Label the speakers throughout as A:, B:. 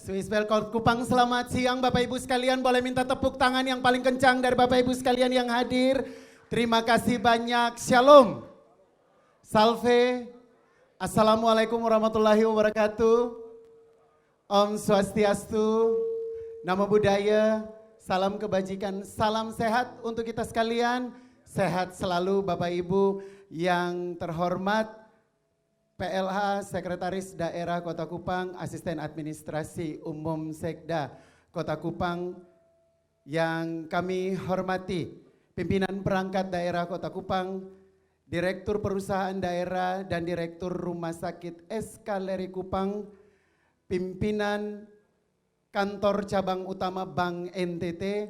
A: Swiss Bell Kupang, selamat siang Bapak Ibu sekalian. Boleh minta tepuk tangan yang paling kencang dari Bapak Ibu sekalian yang hadir. Terima kasih banyak. Shalom. Salve. Assalamualaikum warahmatullahi wabarakatuh. Om Swastiastu. Namo Buddhaya. Salam kebajikan. Salam sehat untuk kita sekalian. Sehat selalu Bapak Ibu yang terhormat. PLH Sekretaris Daerah Kota Kupang, Asisten Administrasi Umum Sekda Kota Kupang yang kami hormati, pimpinan perangkat daerah Kota Kupang, Direktur Perusahaan Daerah dan Direktur Rumah Sakit Eskaleri Kupang, pimpinan Kantor Cabang Utama Bank NTT,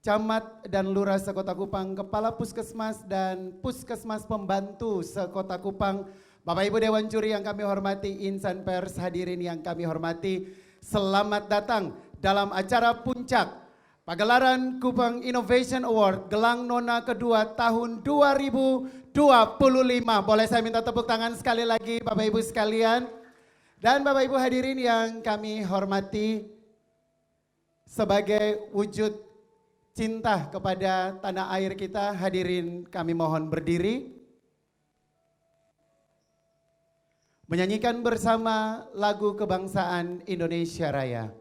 A: Camat dan Lurah Sekota Kupang, Kepala Puskesmas dan Puskesmas Pembantu Sekota Kupang, Bapak Ibu Dewan Juri yang kami hormati, insan pers hadirin yang kami hormati, selamat datang dalam acara puncak pagelaran Kupang Innovation Award Gelang Nona kedua tahun 2025. Boleh saya minta tepuk tangan sekali lagi Bapak Ibu sekalian. Dan Bapak Ibu hadirin yang kami hormati, sebagai wujud cinta kepada tanah air kita, hadirin kami mohon berdiri. Menyanyikan bersama lagu kebangsaan Indonesia Raya.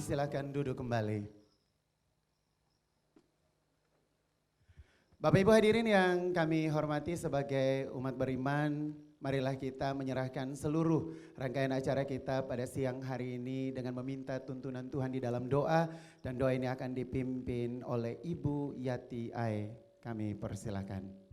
A: Silakan duduk kembali. Bapak Ibu hadirin yang kami hormati, sebagai umat beriman, marilah kita menyerahkan seluruh rangkaian acara kita pada siang hari ini dengan meminta tuntunan Tuhan di dalam doa, dan doa ini akan dipimpin oleh Ibu Yati Ae. Kami persilakan.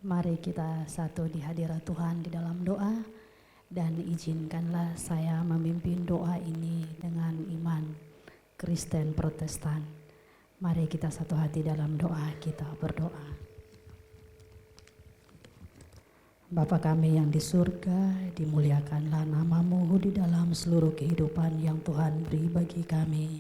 B: Mari kita satu di hadirat Tuhan di dalam doa, dan izinkanlah saya memimpin doa ini dengan iman Kristen Protestan. Mari kita satu hati dalam doa, kita berdoa. Bapa kami yang di surga, dimuliakanlah nama-Mu di dalam seluruh kehidupan yang Tuhan beri bagi kami.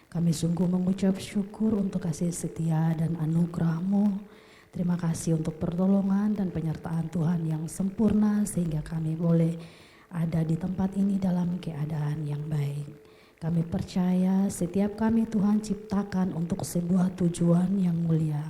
B: Kami sungguh mengucap syukur untuk kasih setia dan anugerah-Mu. Terima kasih untuk pertolongan dan penyertaan Tuhan yang sempurna sehingga kami boleh ada di tempat ini dalam keadaan yang baik. Kami percaya setiap kami Tuhan ciptakan untuk sebuah tujuan yang mulia.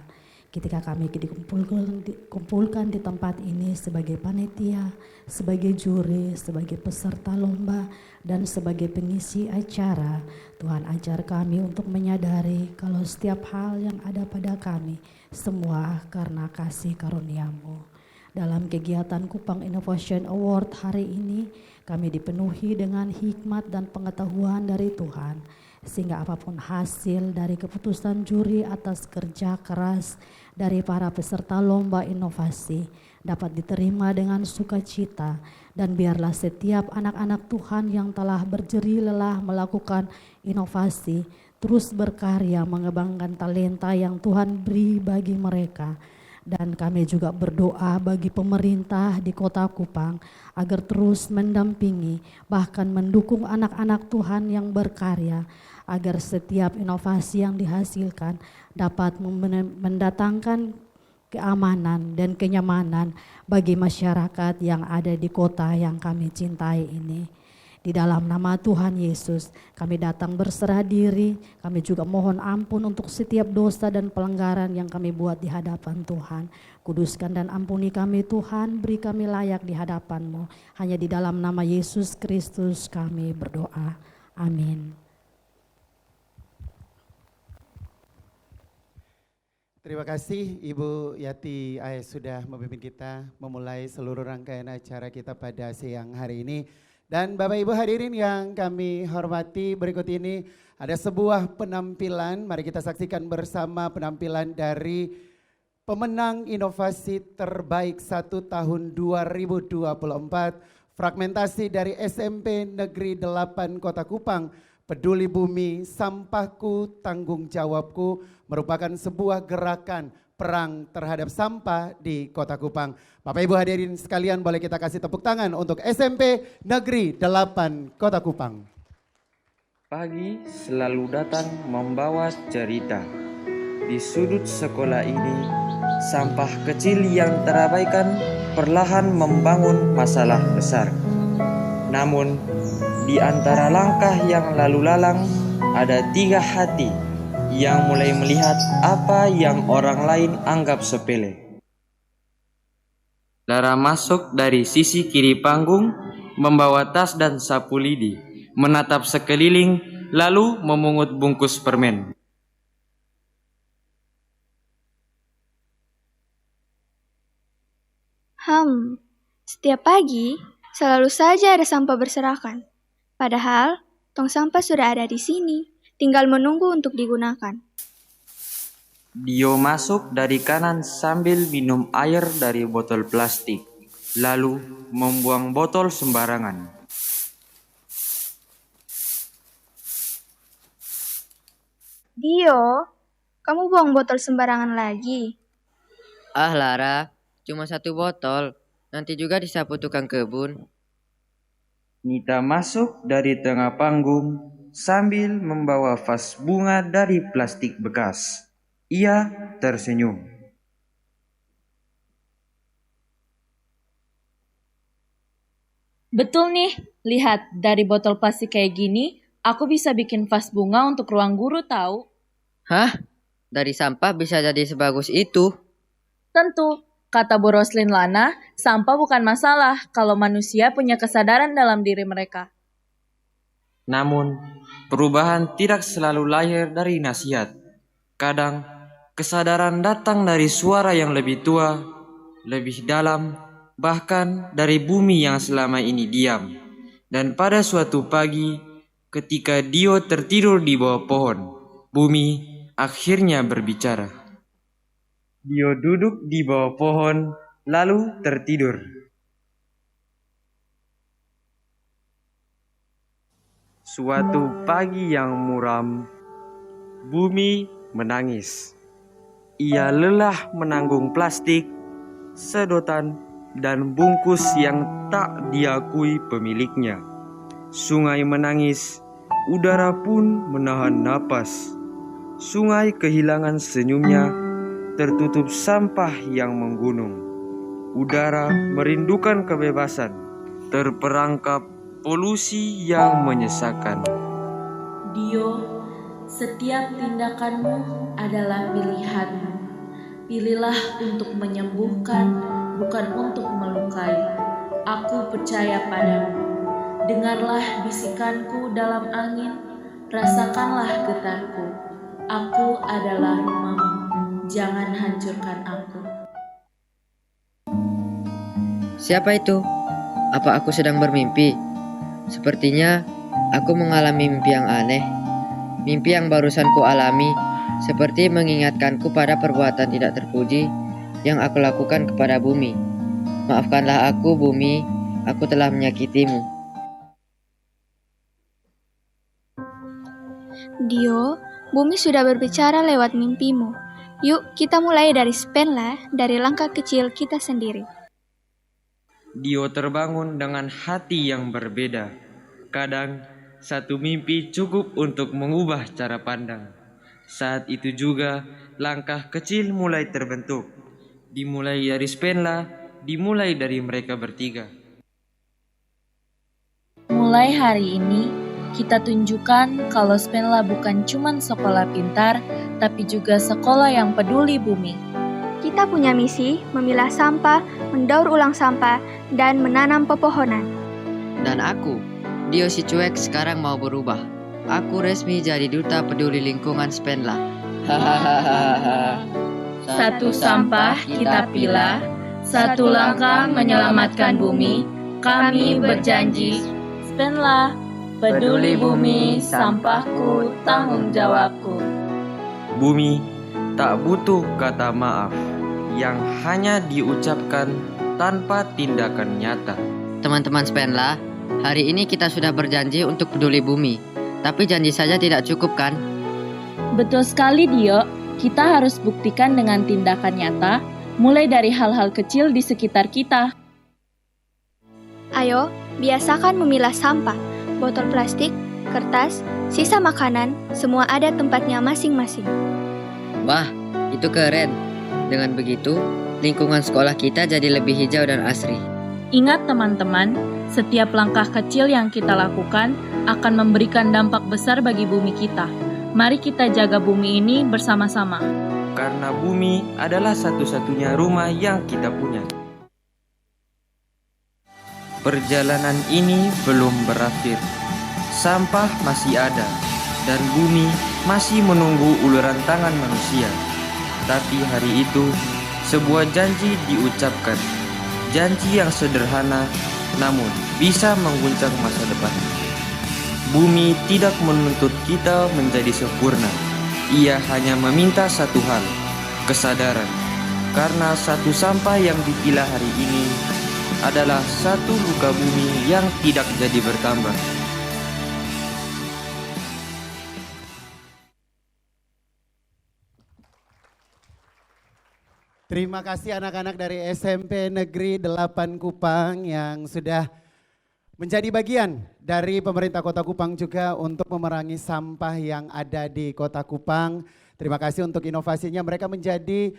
B: Ketika kami dikumpulkan di tempat ini sebagai panitia, sebagai juri, sebagai peserta lomba, dan sebagai pengisi acara, Tuhan ajar kami untuk menyadari kalau setiap hal yang ada pada kami, semua karena kasih karunia-Mu. Dalam kegiatan Kupang Innovation Award hari ini, kami dipenuhi dengan hikmat dan pengetahuan dari Tuhan, sehingga apapun hasil dari keputusan juri atas kerja keras dari para peserta lomba inovasi dapat diterima dengan sukacita, dan biarlah setiap anak-anak Tuhan yang telah berjerih lelah melakukan inovasi terus berkarya mengembangkan talenta yang Tuhan beri bagi mereka. Dan kami juga berdoa bagi pemerintah di Kota Kupang agar terus mendampingi bahkan mendukung anak-anak Tuhan yang berkarya, agar setiap inovasi yang dihasilkan dapat mendatangkan keamanan dan kenyamanan bagi masyarakat yang ada di kota yang kami cintai ini. Di dalam nama Tuhan Yesus, kami datang berserah diri. Kami juga mohon ampun untuk setiap dosa dan pelanggaran yang kami buat di hadapan Tuhan. Kuduskan dan ampuni kami Tuhan, beri kami layak di hadapan-Mu. Hanya di dalam nama Yesus Kristus kami berdoa. Amin.
A: Terima kasih Ibu Yati AS sudah memimpin kita memulai seluruh rangkaian acara kita pada siang hari ini. Dan Bapak Ibu hadirin yang kami hormati, berikut ini ada sebuah penampilan, mari kita saksikan bersama penampilan dari pemenang inovasi terbaik 1 tahun 2024, fragmentasi dari SMP Negeri 8 Kota Kupang, Peduli Bumi, Sampahku Tanggung Jawabku, merupakan sebuah gerakan perang terhadap sampah di Kota Kupang. Bapak Ibu hadirin sekalian, boleh kita kasih tepuk tangan untuk SMP Negeri 8 Kota Kupang.
C: Pagi selalu datang membawa cerita. Di sudut sekolah ini, sampah kecil yang terabaikan perlahan membangun masalah besar. Namun, di antara langkah yang lalu lalang, ada 3 hati yang mulai melihat apa yang orang lain anggap sepele. Lara masuk dari sisi kiri panggung, membawa tas dan sapu lidi, menatap sekeliling, lalu memungut bungkus permen.
D: Setiap pagi selalu saja ada sampah berserakan. Padahal tong sampah sudah ada di sini, tinggal menunggu untuk digunakan.
C: Dio masuk dari kanan sambil minum air dari botol plastik, lalu membuang botol sembarangan.
D: Dio, kamu buang botol sembarangan lagi.
E: Ah Lara, cuma 1 botol, nanti juga disapu tukang kebun.
C: Nita masuk dari tengah panggung sambil membawa vas bunga dari plastik bekas. Ia tersenyum.
F: Betul nih, lihat dari botol plastik kayak gini, aku bisa bikin vas bunga untuk ruang guru tahu.
E: Hah? Dari sampah bisa jadi sebagus itu?
F: Tentu, kata Bu Roslin Lana, sampah bukan masalah kalau manusia punya kesadaran dalam diri mereka.
C: Namun, perubahan tidak selalu lahir dari nasihat. Kadang, kesadaran datang dari suara yang lebih tua, lebih dalam, bahkan dari bumi yang selama ini diam. Dan pada suatu pagi, ketika Dio tertidur di bawah pohon, bumi akhirnya berbicara. Dio duduk di bawah pohon, lalu tertidur. Suatu pagi yang muram, bumi menangis. Ia lelah menanggung plastik, sedotan, dan bungkus yang tak diakui pemiliknya. Sungai menangis, udara pun menahan napas. Sungai kehilangan senyumnya, tertutup sampah yang menggunung. Udara merindukan kebebasan, terperangkap polusi yang menyesakan.
F: Dio, setiap tindakanmu adalah pilihanmu. Pilihlah untuk menyembuhkan, bukan untuk melukai. Aku percaya padamu. Dengarlah bisikanku dalam angin, rasakanlah getarku. Aku adalah rumahmu, jangan hancurkan aku.
E: Siapa itu? Apa aku sedang bermimpi? Sepertinya aku mengalami mimpi yang aneh. Mimpi yang barusan ku alami seperti mengingatkanku pada perbuatan tidak terpuji yang aku lakukan kepada bumi. Maafkanlah aku, bumi, aku telah menyakitimu.
D: Dio, bumi sudah berbicara lewat mimpimu. Yuk kita mulai dari Spenla, dari langkah kecil kita sendiri.
C: Dio terbangun dengan hati yang berbeda. Kadang satu mimpi cukup untuk mengubah cara pandang. Saat itu juga langkah kecil mulai terbentuk. Dimulai dari Spenla, dimulai dari mereka bertiga.
F: Mulai hari ini, kita tunjukkan kalau Spenla bukan cuma sekolah pintar, tapi juga sekolah yang peduli bumi.
D: Kita punya misi memilah sampah, mendaur ulang sampah, dan menanam pepohonan.
E: Dan aku, Dio si cuek, sekarang mau berubah. Aku resmi jadi duta peduli lingkungan Spenla.
F: Satu sampah kita pilah, satu langkah menyelamatkan bumi. Kami berjanji, Spenla, peduli bumi, sampahku, tanggung jawabku.
C: Bumi tak butuh kata maaf yang hanya diucapkan tanpa tindakan nyata.
E: Teman-teman Spenla, hari ini kita sudah berjanji untuk peduli bumi. Tapi janji saja tidak cukup kan?
F: Betul sekali, Dio. Kita harus buktikan dengan tindakan nyata, mulai dari hal-hal kecil di sekitar kita.
D: Ayo, biasakan memilah sampah, botol plastik, kertas, sisa makanan, semua ada tempatnya masing-masing.
E: Wah, itu keren. Dengan begitu, lingkungan sekolah kita jadi lebih hijau dan asri.
F: Ingat teman-teman, setiap langkah kecil yang kita lakukan akan memberikan dampak besar bagi bumi kita. Mari kita jaga bumi ini bersama-sama.
C: Karena bumi adalah satu-satunya rumah yang kita punya. Perjalanan ini belum berakhir. Sampah masih ada dan bumi masih menunggu uluran tangan manusia. Tapi hari itu, sebuah janji diucapkan. Janji yang sederhana, namun bisa mengguncang masa depan. Bumi tidak menuntut kita menjadi sempurna. Ia hanya meminta satu hal, kesadaran. Karena satu sampah yang dipilah hari ini adalah satu luka bumi yang tidak jadi bertambah.
A: Terima kasih anak-anak dari SMP Negeri 8 Kupang yang sudah menjadi bagian dari pemerintah Kota Kupang juga untuk memerangi sampah yang ada di Kota Kupang. Terima kasih untuk inovasinya, mereka menjadi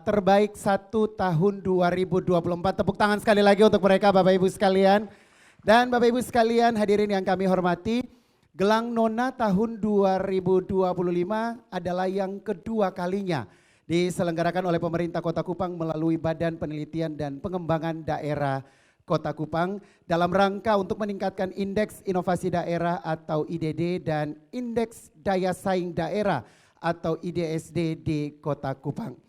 A: terbaik 1 tahun 2024. Tepuk tangan sekali lagi untuk mereka Bapak Ibu sekalian. Dan Bapak Ibu sekalian, hadirin yang kami hormati, Gelang Nona tahun 2025 adalah yang kedua kalinya diselenggarakan oleh pemerintah Kota Kupang melalui Badan Penelitian dan Pengembangan Daerah Kota Kupang dalam rangka untuk meningkatkan Indeks Inovasi Daerah atau IDD dan Indeks Daya Saing Daerah atau IDSD di Kota Kupang.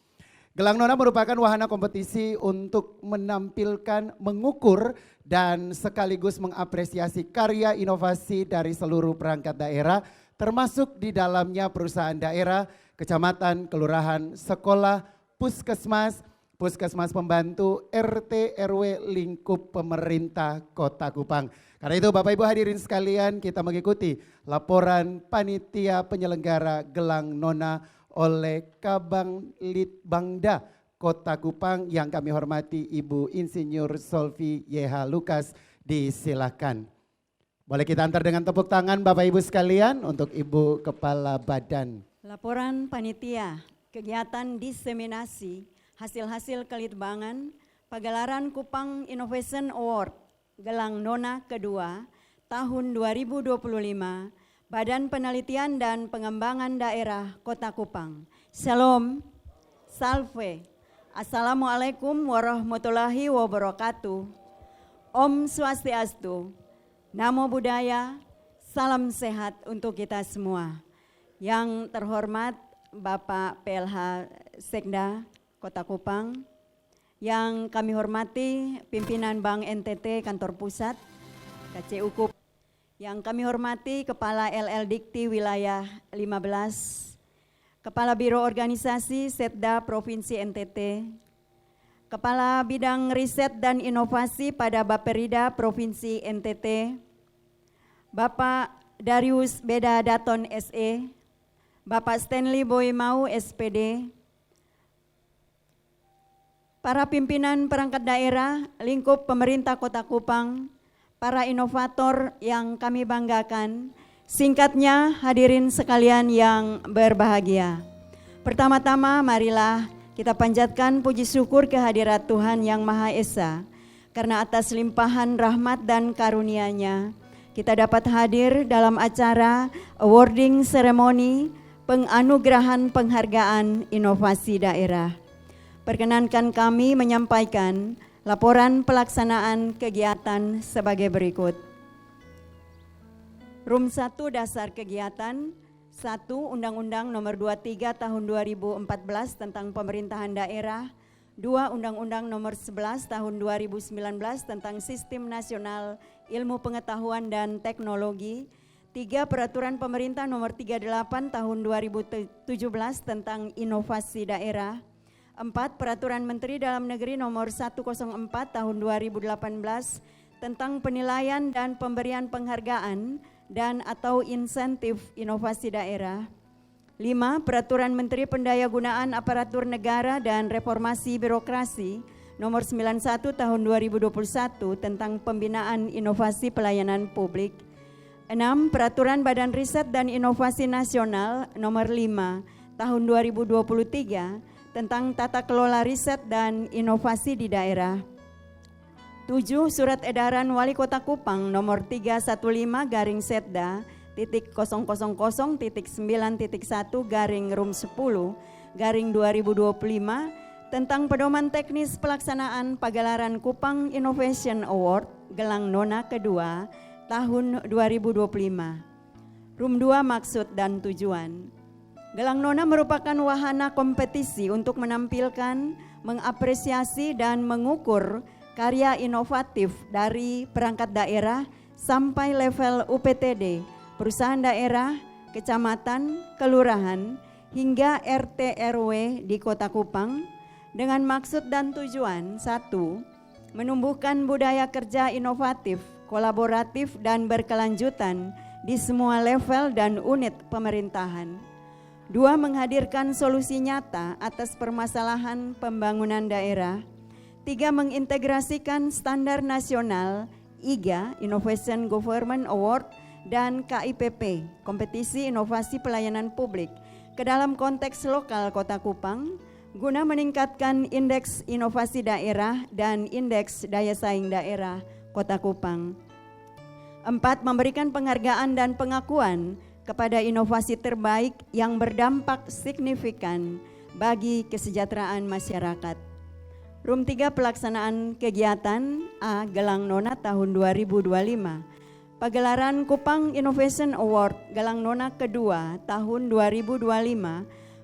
A: Gelang Nona merupakan wahana kompetisi untuk menampilkan, mengukur dan sekaligus mengapresiasi karya inovasi dari seluruh perangkat daerah termasuk di dalamnya perusahaan daerah, kecamatan, kelurahan, sekolah, puskesmas, puskesmas pembantu, RT, RW, lingkup pemerintah Kota Kupang. Karena itu Bapak Ibu hadirin sekalian, kita mengikuti laporan panitia penyelenggara Gelang Nona oleh Kabang Litbangda Kota Kupang yang kami hormati Ibu Insinyur Solvi YH Lukas, disilakan. Boleh kita antar dengan tepuk tangan Bapak Ibu sekalian untuk Ibu Kepala Badan.
G: Laporan panitia kegiatan diseminasi hasil-hasil kelitbangan pagelaran Kupang Innovation Award Gelang Nona kedua tahun 2025 Badan Penelitian dan Pengembangan Daerah Kota Kupang. Shalom, Salve, Assalamualaikum warahmatullahi wabarakatuh. Om Swastiastu, Namo Buddhaya, salam sehat untuk kita semua. Yang terhormat Bapak PLH Sekda Kota Kupang, yang kami hormati pimpinan Bank NTT Kantor Pusat, KCU Kupang, yang kami hormati Kepala LL Dikti Wilayah 15, Kepala Biro Organisasi Setda Provinsi NTT, Kepala Bidang Riset dan Inovasi pada Bapperida Provinsi NTT, Bapak Darius Beda Daton SE, Bapak Stanley Boymau SPD, para pimpinan perangkat daerah, lingkup pemerintah Kota Kupang, para inovator yang kami banggakan, singkatnya hadirin sekalian yang berbahagia. Pertama-tama marilah kita panjatkan puji syukur kehadirat Tuhan Yang Maha Esa, karena atas limpahan rahmat dan karunia-Nya, kita dapat hadir dalam acara awarding ceremony penganugerahan penghargaan inovasi daerah. Perkenankan kami menyampaikan laporan pelaksanaan kegiatan sebagai berikut. Room 1 dasar kegiatan 1. Undang-Undang Nomor 23 Tahun 2014 tentang Pemerintahan Daerah. 2. Undang-Undang Nomor 11 Tahun 2019 tentang Sistem Nasional Ilmu Pengetahuan dan Teknologi. 3. Peraturan Pemerintah Nomor 38 Tahun 2017 tentang Inovasi Daerah. 4. Peraturan Menteri Dalam Negeri Nomor 104 Tahun 2018 tentang penilaian dan pemberian penghargaan dan atau insentif inovasi daerah. 5. Peraturan Menteri Pendayagunaan Aparatur Negara dan Reformasi Birokrasi Nomor 91 Tahun 2021 tentang pembinaan inovasi pelayanan publik. 6. Peraturan Badan Riset dan Inovasi Nasional Nomor 5 Tahun 2023 tentang tata kelola riset dan inovasi di daerah. 7. Surat edaran Wali Kota Kupang nomor 315-Setda.0.9.1/Room 10/2025 tentang pedoman teknis pelaksanaan pagelaran Kupang Innovation Award Gelang Nona kedua tahun 2025. Room 2 maksud dan tujuan. Gelang Nona merupakan wahana kompetisi untuk menampilkan, mengapresiasi dan mengukur karya inovatif dari perangkat daerah sampai level UPTD, perusahaan daerah, kecamatan, kelurahan, hingga RT RW di Kota Kupang dengan maksud dan tujuan 1. Menumbuhkan budaya kerja inovatif, kolaboratif dan berkelanjutan di semua level dan unit pemerintahan. 2. Menghadirkan solusi nyata atas permasalahan pembangunan daerah. 3. Mengintegrasikan standar nasional IGA Innovation Government Award dan KIPP Kompetisi Inovasi Pelayanan Publik ke dalam konteks lokal Kota Kupang guna meningkatkan indeks inovasi daerah dan indeks daya saing daerah Kota Kupang. 4. Memberikan penghargaan dan pengakuan kepada inovasi terbaik yang berdampak signifikan bagi kesejahteraan masyarakat. Room 3 pelaksanaan kegiatan A Gelang Nona tahun 2025. Pagelaran Kupang Innovation Award Gelang Nona kedua tahun 2025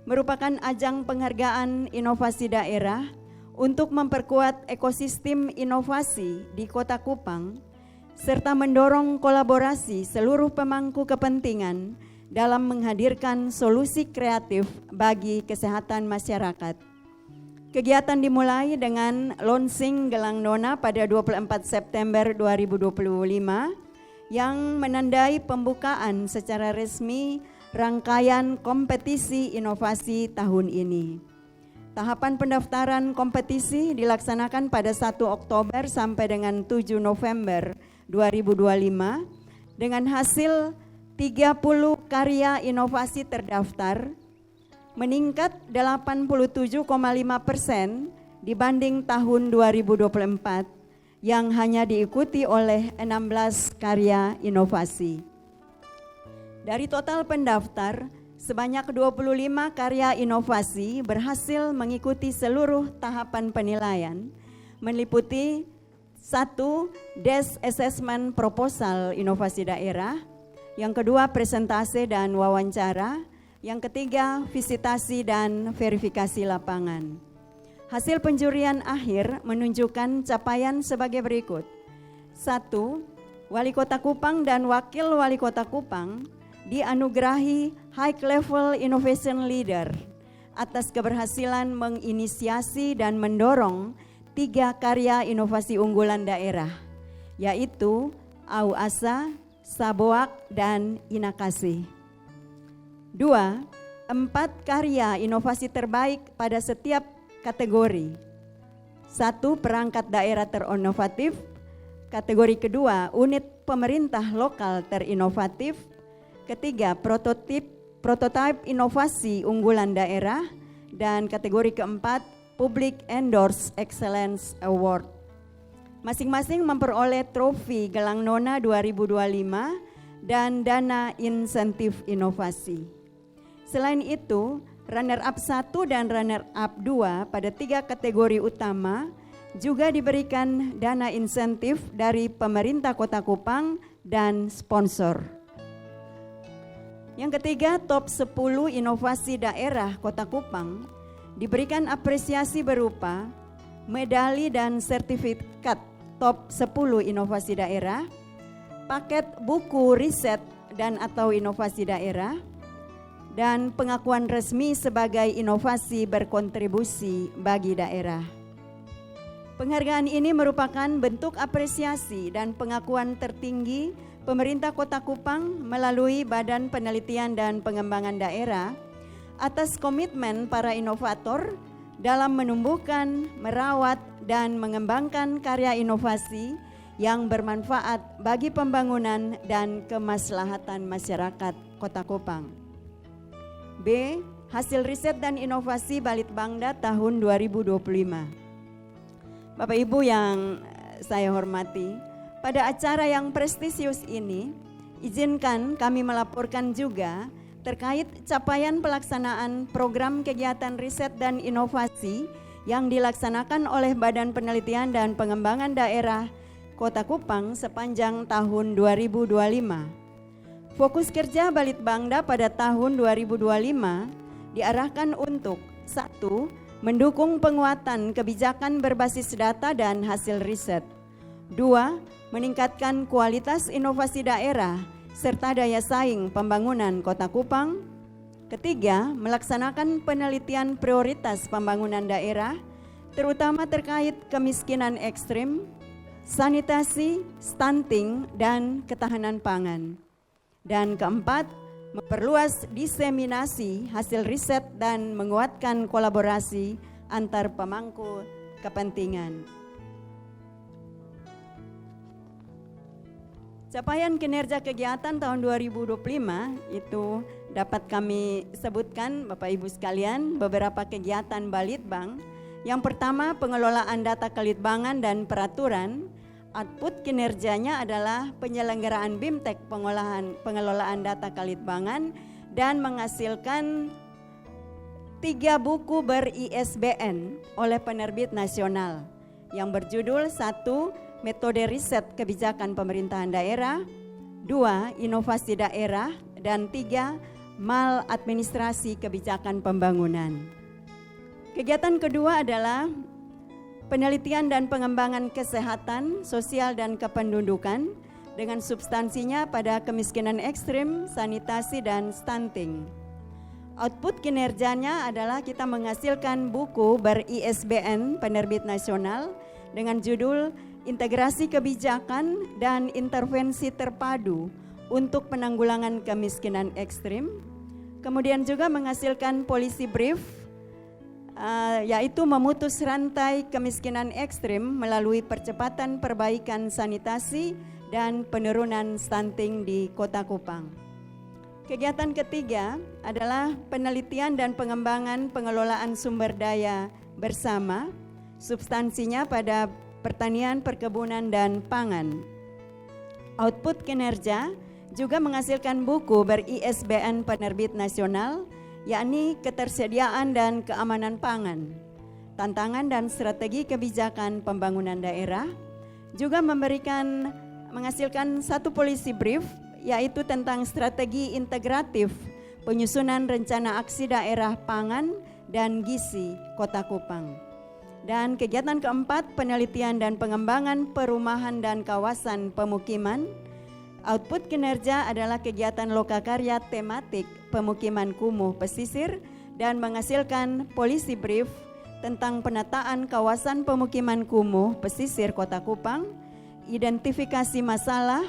G: merupakan ajang penghargaan inovasi daerah untuk memperkuat ekosistem inovasi di Kota Kupang serta mendorong kolaborasi seluruh pemangku kepentingan dalam menghadirkan solusi kreatif bagi kesehatan masyarakat. Kegiatan dimulai dengan launching Gelang Nona pada 24 September 2025 yang menandai pembukaan secara resmi rangkaian kompetisi inovasi tahun ini. Tahapan pendaftaran kompetisi dilaksanakan pada 1 Oktober sampai dengan 7 November 2025 dengan hasil 30 karya inovasi terdaftar meningkat 87,5% dibanding tahun 2024 yang hanya diikuti oleh 16 karya inovasi. Dari total pendaftar, sebanyak 25 karya inovasi berhasil mengikuti seluruh tahapan penilaian, meliputi 1. Desk Assessment Proposal Inovasi Daerah, yang kedua presentase dan wawancara, yang ketiga visitasi dan verifikasi lapangan. Hasil penjurian akhir menunjukkan capaian sebagai berikut. 1. Wali Kota Kupang dan Wakil Wali Kota Kupang dianugerahi High Level Innovation Leader atas keberhasilan menginisiasi dan mendorong 3 karya inovasi unggulan daerah, yaitu Auasa, Saboak, dan Inakasi. 2. 4 karya inovasi terbaik pada setiap kategori. 1. Perangkat daerah terinovatif. Kategori kedua, unit pemerintah lokal terinovatif. Ketiga, prototipe inovasi unggulan daerah. Dan kategori keempat, Public Endorse Excellence Award. Masing-masing memperoleh trofi Gelang Nona 2025 dan dana insentif inovasi. Selain itu, runner-up 1 dan runner-up 2 pada 3 kategori utama juga diberikan dana insentif dari pemerintah Kota Kupang dan sponsor. Yang ketiga, top 10 inovasi daerah Kota Kupang diberikan apresiasi berupa medali dan sertifikat top 10 inovasi daerah, paket buku riset dan atau inovasi daerah, dan pengakuan resmi sebagai inovasi berkontribusi bagi daerah. Penghargaan ini merupakan bentuk apresiasi dan pengakuan tertinggi pemerintah Kota Kupang melalui Badan Penelitian dan Pengembangan Daerah atas komitmen para inovator dalam menumbuhkan, merawat, dan mengembangkan karya inovasi yang bermanfaat bagi pembangunan dan kemaslahatan masyarakat Kota Kupang. B. Hasil riset dan inovasi Balitbangda tahun 2025. Bapak Ibu yang saya hormati, pada acara yang prestisius ini, izinkan kami melaporkan juga terkait capaian pelaksanaan program kegiatan riset dan inovasi yang dilaksanakan oleh Badan Penelitian dan Pengembangan Daerah Kota Kupang sepanjang tahun 2025. Fokus kerja Balitbangda pada tahun 2025 diarahkan untuk 1. Mendukung penguatan kebijakan berbasis data dan hasil riset. 2. Meningkatkan kualitas inovasi daerah serta daya saing pembangunan Kota Kupang. Ketiga, melaksanakan penelitian prioritas pembangunan daerah, terutama terkait kemiskinan ekstrim, sanitasi, stunting, dan ketahanan pangan. Dan keempat, memperluas diseminasi hasil riset dan menguatkan kolaborasi antar pemangku kepentingan. Capaian kinerja kegiatan tahun 2025 itu dapat kami sebutkan Bapak Ibu sekalian beberapa kegiatan Balitbang. Yang pertama, pengelolaan data kelitbangan dan peraturan. Output kinerjanya adalah penyelenggaraan BIMTEK pengelolaan data kelitbangan dan menghasilkan 3 buku ber-ISBN oleh penerbit nasional yang berjudul 1. Metode riset kebijakan pemerintahan daerah, 2. Inovasi daerah, dan 3. Maladministrasi kebijakan pembangunan. Kegiatan kedua adalah penelitian dan pengembangan kesehatan, sosial dan kependudukan dengan substansinya pada kemiskinan ekstrim, sanitasi dan stunting. Output kinerjanya adalah kita menghasilkan buku ber-ISBN penerbit nasional dengan judul Integrasi Kebijakan dan Intervensi Terpadu untuk Penanggulangan Kemiskinan Ekstrim. Kemudian juga menghasilkan policy brief, yaitu memutus rantai kemiskinan ekstrim melalui percepatan perbaikan sanitasi dan penurunan stunting di Kota Kupang. Kegiatan ketiga adalah penelitian dan pengembangan pengelolaan sumber daya bersama, substansinya pada pertanian, perkebunan, dan pangan. Output kinerja juga menghasilkan buku ber-ISBN penerbit nasional, yakni Ketersediaan dan Keamanan Pangan, Tantangan dan Strategi Kebijakan Pembangunan Daerah, juga menghasilkan satu policy brief, yaitu tentang strategi integratif penyusunan rencana aksi daerah pangan dan gizi Kota Kupang. Dan kegiatan keempat, penelitian dan pengembangan perumahan dan kawasan pemukiman. Output kinerja adalah kegiatan lokakarya tematik pemukiman kumuh pesisir dan menghasilkan policy brief tentang penataan kawasan pemukiman kumuh pesisir Kota Kupang, identifikasi masalah,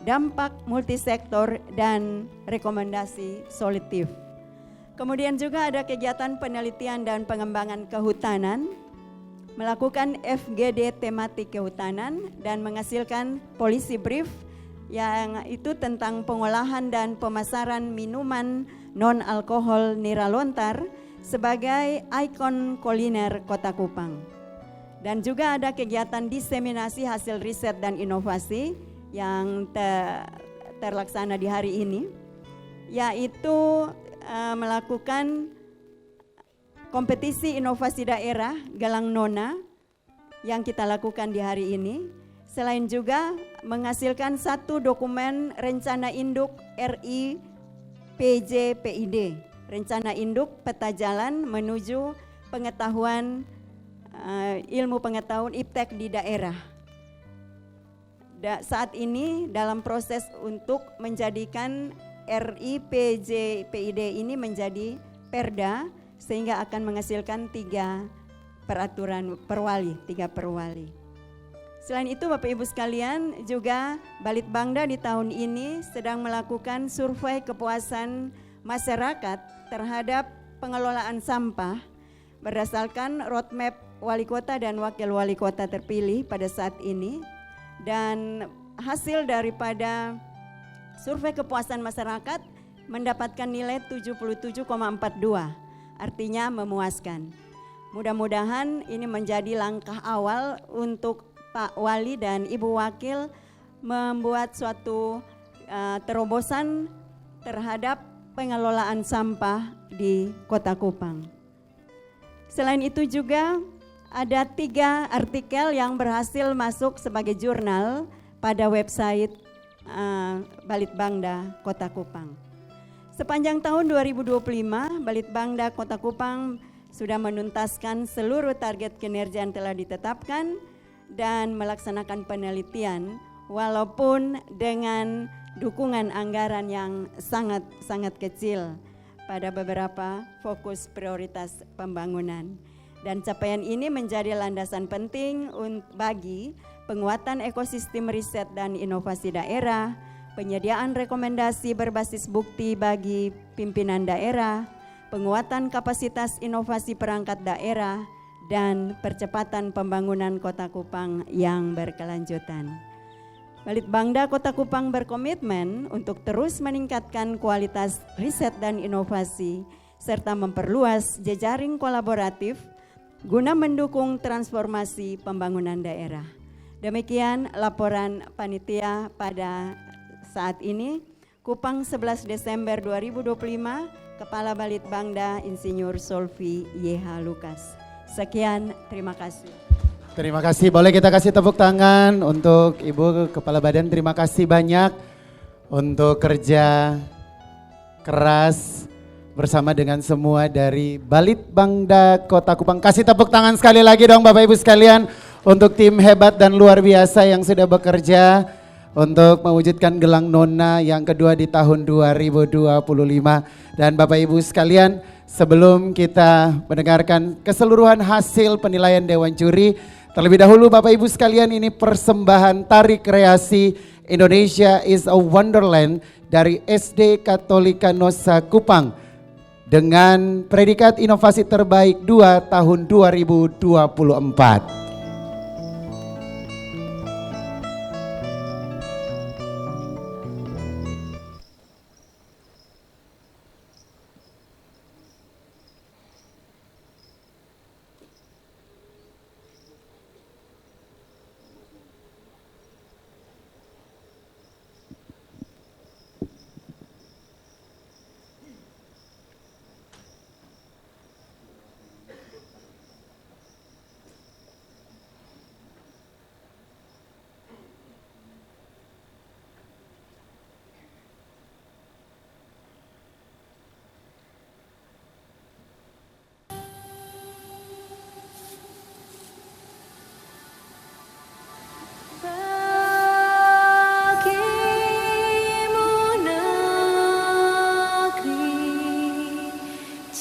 G: dampak multisektor, dan rekomendasi solutif. Kemudian juga ada kegiatan penelitian dan pengembangan kehutanan, melakukan FGD tematik kehutanan dan menghasilkan policy brief yang itu tentang pengolahan dan pemasaran minuman non-alkohol nira lontar sebagai ikon kuliner Kota Kupang. Dan juga ada kegiatan diseminasi hasil riset dan inovasi yang terlaksana di hari ini, yaitu melakukan kompetisi inovasi daerah Galang Nona yang kita lakukan di hari ini. Selain juga menghasilkan satu dokumen rencana induk RI PJPID, rencana induk peta jalan menuju pengetahuan ilmu pengetahuan iptek di daerah. Saat ini dalam proses untuk menjadikan RIPJPID ini menjadi perda, sehingga akan menghasilkan 3 peraturan perwali, 3 perwali. Selain itu Bapak Ibu sekalian, juga Balitbangda di tahun ini sedang melakukan survei kepuasan masyarakat terhadap pengelolaan sampah berdasarkan roadmap wali kota dan wakil wali kota terpilih pada saat ini. Dan hasil daripada survei kepuasan masyarakat mendapatkan nilai 77,42, artinya memuaskan. Mudah-mudahan ini menjadi langkah awal untuk Pak Wali dan Ibu Wakil membuat suatu terobosan terhadap pengelolaan sampah di Kota Kupang. Selain itu juga ada 3 artikel yang berhasil masuk sebagai jurnal pada website Balitbangda Kota Kupang. Sepanjang tahun 2025, Balitbangda Kota Kupang sudah menuntaskan seluruh target kinerja yang telah ditetapkan dan melaksanakan penelitian walaupun dengan dukungan anggaran yang sangat kecil pada beberapa fokus prioritas pembangunan. Dan capaian ini menjadi landasan penting bagi penguatan ekosistem riset dan inovasi daerah, penyediaan rekomendasi berbasis bukti bagi pimpinan daerah, penguatan kapasitas inovasi perangkat daerah, dan percepatan pembangunan Kota Kupang yang berkelanjutan. Balitbangda Kota Kupang berkomitmen untuk terus meningkatkan kualitas riset dan inovasi serta memperluas jejaring kolaboratif guna mendukung transformasi pembangunan daerah. Demikian laporan panitia pada saat ini. Kupang 11 Desember 2025, Kepala Balitbangda Insinyur Solvi YH Lukas. Sekian, terima kasih.
A: Terima kasih, boleh kita kasih tepuk tangan untuk Ibu Kepala Badan. Terima kasih banyak untuk kerja keras bersama dengan semua dari Balitbangda Kota Kupang. Kasih tepuk tangan sekali lagi dong Bapak Ibu sekalian untuk tim hebat dan luar biasa yang sudah bekerja untuk mewujudkan Gelang Nona yang kedua di tahun 2025. Dan Bapak Ibu sekalian, sebelum kita mendengarkan keseluruhan hasil penilaian Dewan Juri, terlebih dahulu Bapak Ibu sekalian, ini persembahan tari kreasi Indonesia is a Wonderland dari SD Katolika Nosa Kupang dengan predikat inovasi terbaik 2 tahun 2024.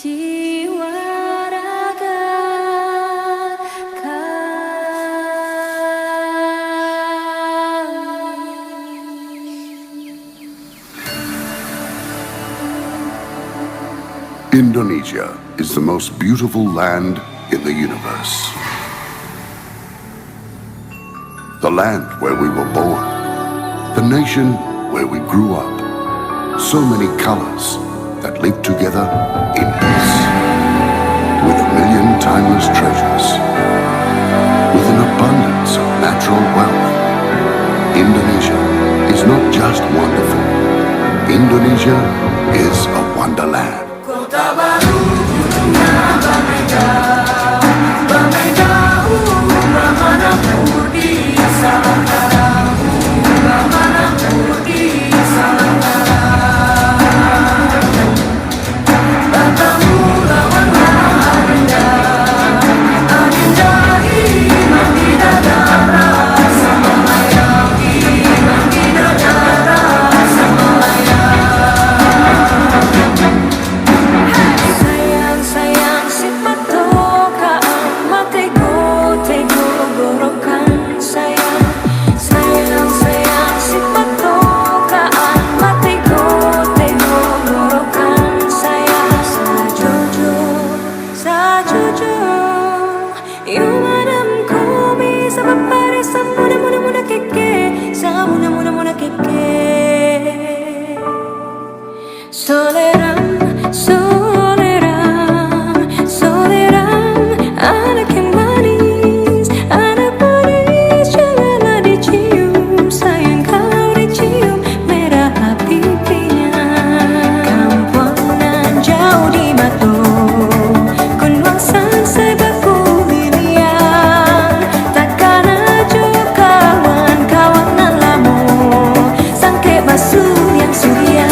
H: jiwa raga
I: Indonesia is the most beautiful land in the universe. The land where we were born, the nation where we grew up. So many colors that live together in peace. With a million timeless treasures. With an abundance of natural wealth. Indonesia is not just wonderful. Indonesia is a wonderland.
H: Kota baru dunia Bamega Ramanapur di Salangara Ramanapur di Salangara Batamu lawan Adinda Adinda iman di dadara sama layang iman di dadara sama layang sayang si patoka mate go tego gorokan sayang si patoka mate go tego gorokan sayang sajojo yumadam komi sama pare samuna muna keke samuna muna keke soleram anak yang manis, anak manis janganlah dicium, sayang kalau dicium merah pipinya. Kampungan jauh di Mato, Kunwangsan sebaku lilian, takkan aja kawan-kawanan lamu, sangke basuh yang surya.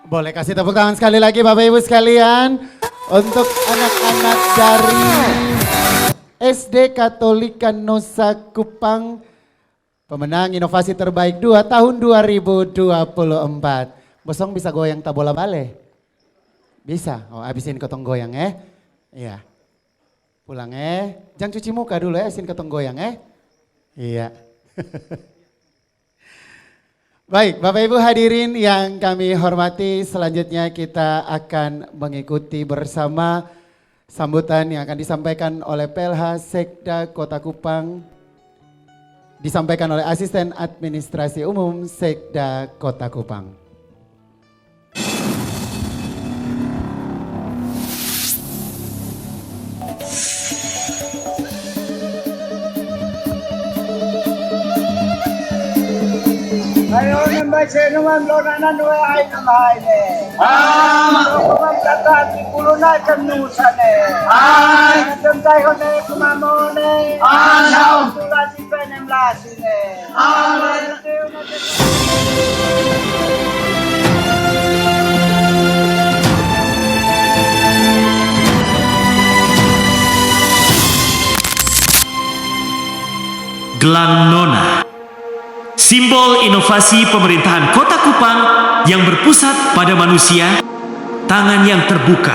A: Boleh kasih tepuk tangan sekali lagi Bapak Ibu sekalian untuk anak-anak dari SD Katolika Nusa Kupang, pemenang inovasi terbaik 2 tahun 2024. Bosong bisa goyang tabola bale? Bisa? Oh abisin kotong goyang Iya. Pulang jangan cuci muka dulu abisin kotong goyang Iya. Baik, Bapak Ibu hadirin yang kami hormati, selanjutnya kita akan mengikuti bersama sambutan yang akan disampaikan oleh PLH Sekda Kota Kupang, disampaikan oleh Asisten Administrasi Umum Sekda Kota Kupang.
J: Ayo nambah saya naman lo na ay namay ne. Tatati pulunay kanusane. Ay. Natantay ko na kumamone. Ay. Tulasi penemlasine. Ay.
K: Gelang Nona, simbol inovasi pemerintahan Kota Kupang yang berpusat pada manusia, tangan yang terbuka,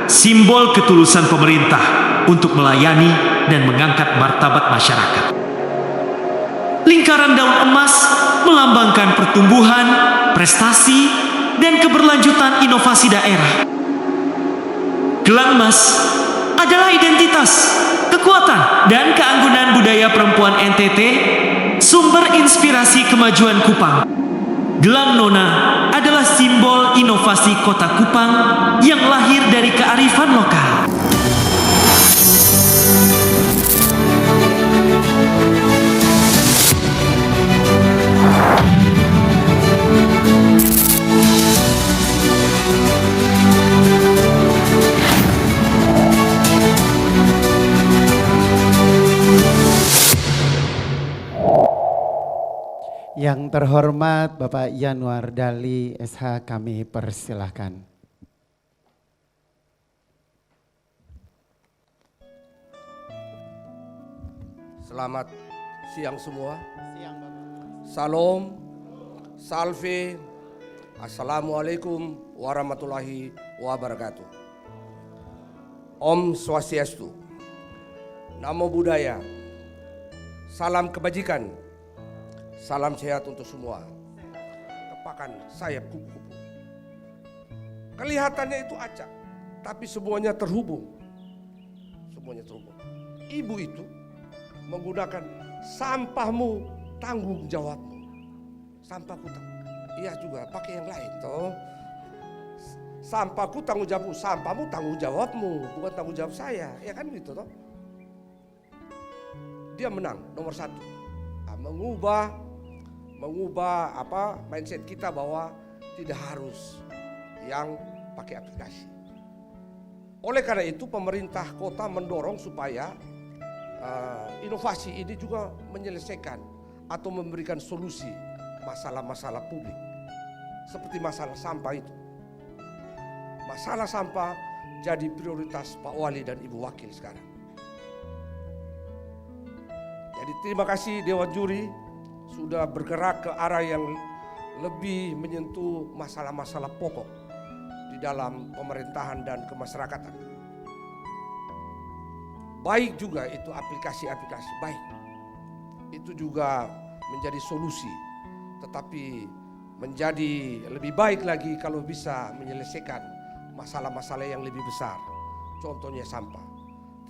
K: simbol ketulusan pemerintah untuk melayani dan mengangkat martabat masyarakat. Lingkaran daun emas melambangkan pertumbuhan, prestasi, dan keberlanjutan inovasi daerah. Gelang emas adalah identitas, kekuatan, dan keanggunan budaya perempuan NTT, sumber inspirasi kemajuan Kupang. Gelang Nona adalah simbol inovasi Kota Kupang yang lahir dari kearifan lokal.
A: Yang terhormat Bapak Yanuar Dali SH, kami persilahkan.
L: Selamat siang semua. Salam, salve, assalamualaikum warahmatullahi wabarakatuh. Om Swastiastu, Namo Buddhaya, salam kebajikan, salam sehat untuk semua. Kepakan sayap kupu-kupu. Kelihatannya itu acak, tapi semuanya terhubung. Semuanya terhubung. Ibu itu menggunakan sampahmu tanggung jawabmu. Sampahku tanggung. Iya juga pakai yang lain toh. Sampahku tanggung jawabmu, sampahmu tanggung jawabmu, bukan tanggung jawab saya. Ya kan gitu toh. Dia menang nomor 1. Mengubah mindset kita bahwa tidak harus yang pakai aplikasi. Oleh karena itu pemerintah kota mendorong supaya inovasi ini juga menyelesaikan atau memberikan solusi masalah-masalah publik. Seperti masalah sampah itu. Masalah sampah jadi prioritas Pak Wali dan Ibu Wakil sekarang. Jadi terima kasih Dewan Juri sudah bergerak ke arah yang lebih menyentuh masalah-masalah pokok di dalam pemerintahan dan kemasyarakatan. Baik juga itu aplikasi-aplikasi, baik. Itu juga menjadi solusi, tetapi menjadi lebih baik lagi kalau bisa menyelesaikan masalah-masalah yang lebih besar. Contohnya sampah.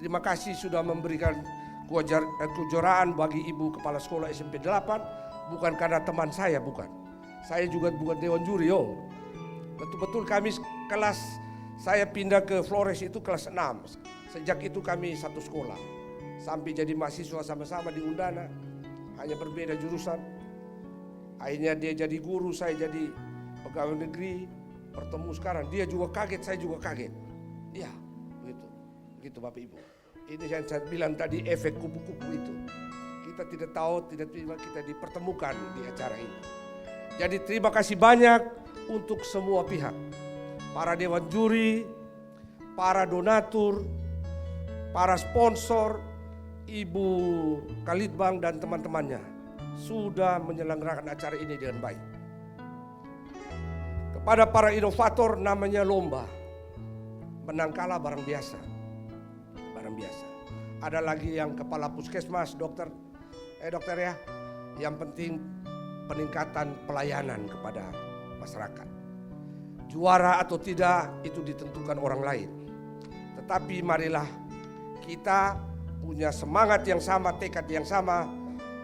L: Terima kasih sudah memberikan kejuaraan bagi Ibu Kepala Sekolah SMP 8, bukan karena teman saya, bukan. Saya juga bukan Dewan Juri, Betul-betul kami kelas, saya pindah ke Flores itu kelas 6. Sejak itu kami satu sekolah. Sampai jadi mahasiswa sama-sama di Undana, hanya berbeda jurusan. Akhirnya dia jadi guru, saya jadi pegawai negeri, bertemu sekarang. Dia juga kaget, saya juga kaget. Ya, begitu. Begitu Bapak Ibu. Ini yang saya bilang tadi, efek kupu-kupu itu. Kita tidak tahu, kita dipertemukan di acara ini. Jadi terima kasih banyak untuk semua pihak. Para Dewan Juri, para donatur, para sponsor, Ibu Kalitbang dan teman-temannya sudah menyelenggarakan acara ini dengan baik. Kepada para inovator namanya lomba. Menang kalah barang biasa. Biasa. Ada lagi yang kepala puskesmas, dokter ya. Yang penting peningkatan pelayanan kepada masyarakat. Juara atau tidak itu ditentukan orang lain. Tetapi marilah kita punya semangat yang sama, tekad yang sama.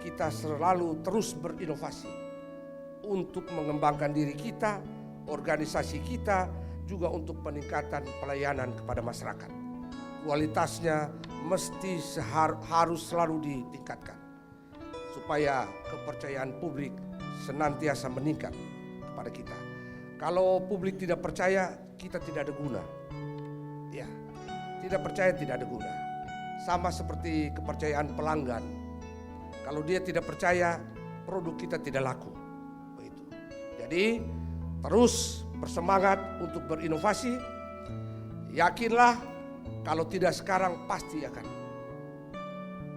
L: Kita selalu terus berinovasi untuk mengembangkan diri kita, organisasi kita, juga untuk peningkatan pelayanan kepada masyarakat. Kualitasnya mesti harus selalu ditingkatkan supaya kepercayaan publik senantiasa meningkat kepada kita. Kalau publik tidak percaya, kita tidak ada guna. Ya, tidak percaya tidak ada guna. Sama seperti kepercayaan pelanggan. Kalau dia tidak percaya, produk kita tidak laku. Begitu. Jadi terus bersemangat untuk berinovasi. Yakinlah kalau tidak sekarang pasti akan.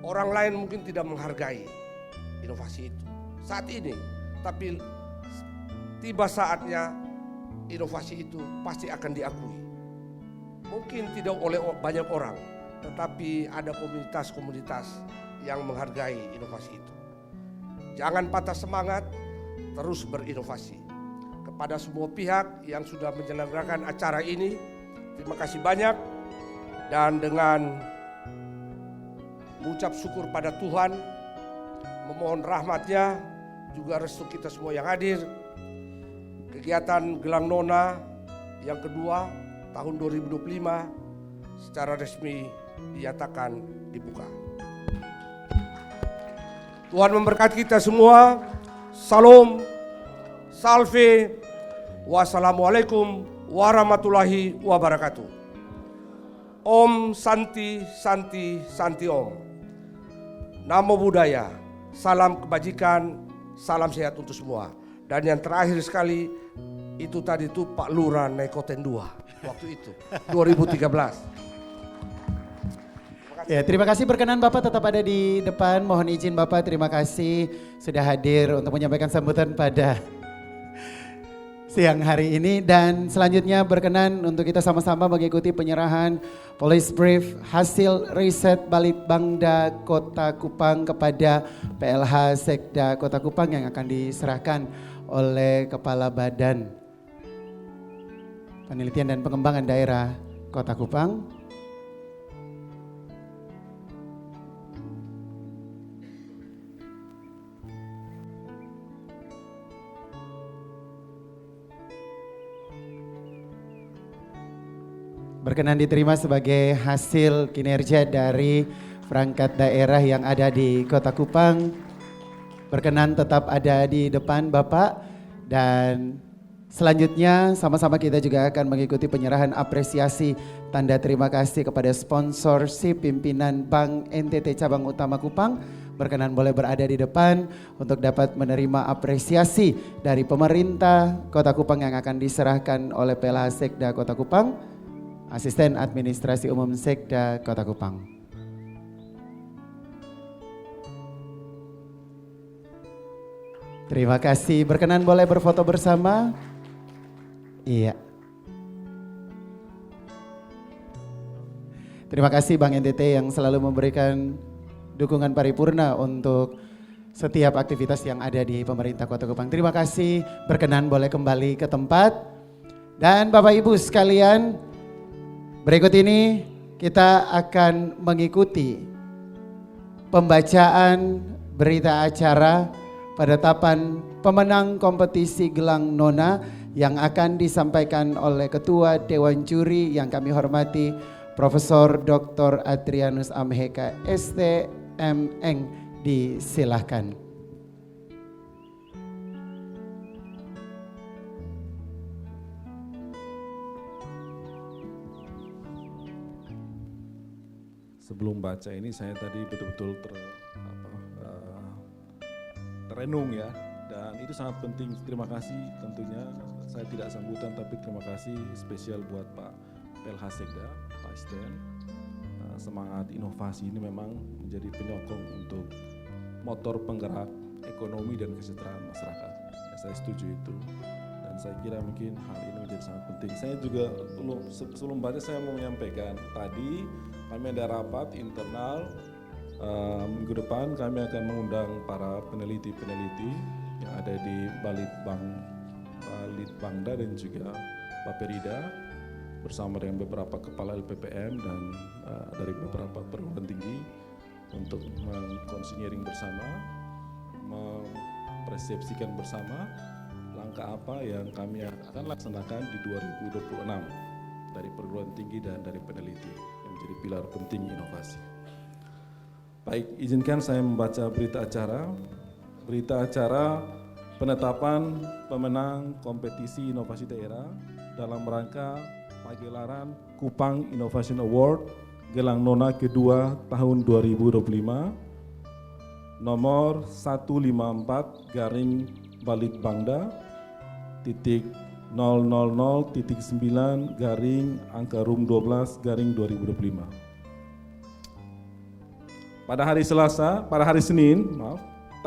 L: Orang lain mungkin tidak menghargai inovasi itu saat ini, tapi tiba saatnya inovasi itu pasti akan diakui. Mungkin tidak oleh banyak orang, tetapi ada komunitas-komunitas yang menghargai inovasi itu. Jangan patah semangat, terus berinovasi. Kepada semua pihak yang sudah menyelenggarakan acara ini, terima kasih banyak. Dan dengan mengucap syukur pada Tuhan, memohon rahmat-Nya, juga restu kita semua yang hadir. Kegiatan Gelang Nona yang kedua tahun 2025 secara resmi dinyatakan dibuka. Tuhan memberkati kita semua. Salam, salve, wassalamualaikum warahmatullahi wabarakatuh. Om Santi Santi Santi Om. Namo Buddhaya, salam kebajikan, salam sehat untuk semua. Dan yang terakhir sekali, itu tadi tuh Pak Lurah naik Koten 2 waktu itu, 2013.
A: Ya, terima kasih, berkenan Bapak tetap ada di depan. Mohon izin Bapak, terima kasih sudah hadir untuk menyampaikan sambutan pada siang hari ini. Dan selanjutnya berkenan untuk kita sama-sama mengikuti penyerahan Police Brief hasil riset Balitbangda Kota Kupang kepada PLH Sekda Kota Kupang yang akan diserahkan oleh Kepala Badan Penelitian dan Pengembangan Daerah Kota Kupang. Berkenan diterima sebagai hasil kinerja dari perangkat daerah yang ada di Kota Kupang. Berkenan tetap ada di depan Bapak. Dan selanjutnya sama-sama kita juga akan mengikuti penyerahan apresiasi tanda terima kasih kepada sponsor si pimpinan Bank NTT Cabang Utama Kupang. Berkenan boleh berada di depan untuk dapat menerima apresiasi dari pemerintah Kota Kupang yang akan diserahkan oleh PLH Sekda Kota Kupang. Asisten Administrasi Umum Sekda Kota Kupang. Terima kasih, berkenan boleh berfoto bersama? Iya. Terima kasih Bank NTT yang selalu memberikan dukungan paripurna untuk setiap aktivitas yang ada di pemerintah Kota Kupang. Terima kasih, berkenan boleh kembali ke tempat. Dan Bapak Ibu sekalian, berikut ini kita akan mengikuti pembacaan berita acara penetapan pemenang kompetisi Gelang Nona yang akan disampaikan oleh Ketua Dewan Juri yang kami hormati Profesor Dr. Adrianus Amheka STMN. Disilahkan.
M: Sebelum baca ini saya tadi betul-betul terenung ya, dan itu sangat penting. Terima kasih tentunya, saya tidak sambutan tapi terima kasih spesial buat Pak PLH Sekda, Pak Sten. Semangat inovasi ini memang menjadi penyokong untuk motor penggerak ekonomi dan kesejahteraan masyarakat. Ya, saya setuju itu. Dan saya kira mungkin hal ini menjadi sangat penting. Saya juga sebelum baca saya mau menyampaikan tadi kami ada rapat internal minggu depan kami akan mengundang para peneliti-peneliti yang ada di Balitbangda dan juga Baperida bersama dengan beberapa kepala LPPM dan dari beberapa perguruan tinggi untuk mengkonsinyering bersama, mempersepsikan bersama langkah apa yang kami akan laksanakan di 2026 dari perguruan tinggi dan dari peneliti yang menjadi pilar penting inovasi. Baik, izinkan saya membaca berita acara. Berita acara penetapan pemenang kompetisi inovasi daerah dalam rangka pagelaran Kupang Innovation Award Gelang Nona kedua tahun 2025 nomor 154 garing Balit Bangda titik 000.9 garing angka room 12 garing 2025. Pada hari Senin,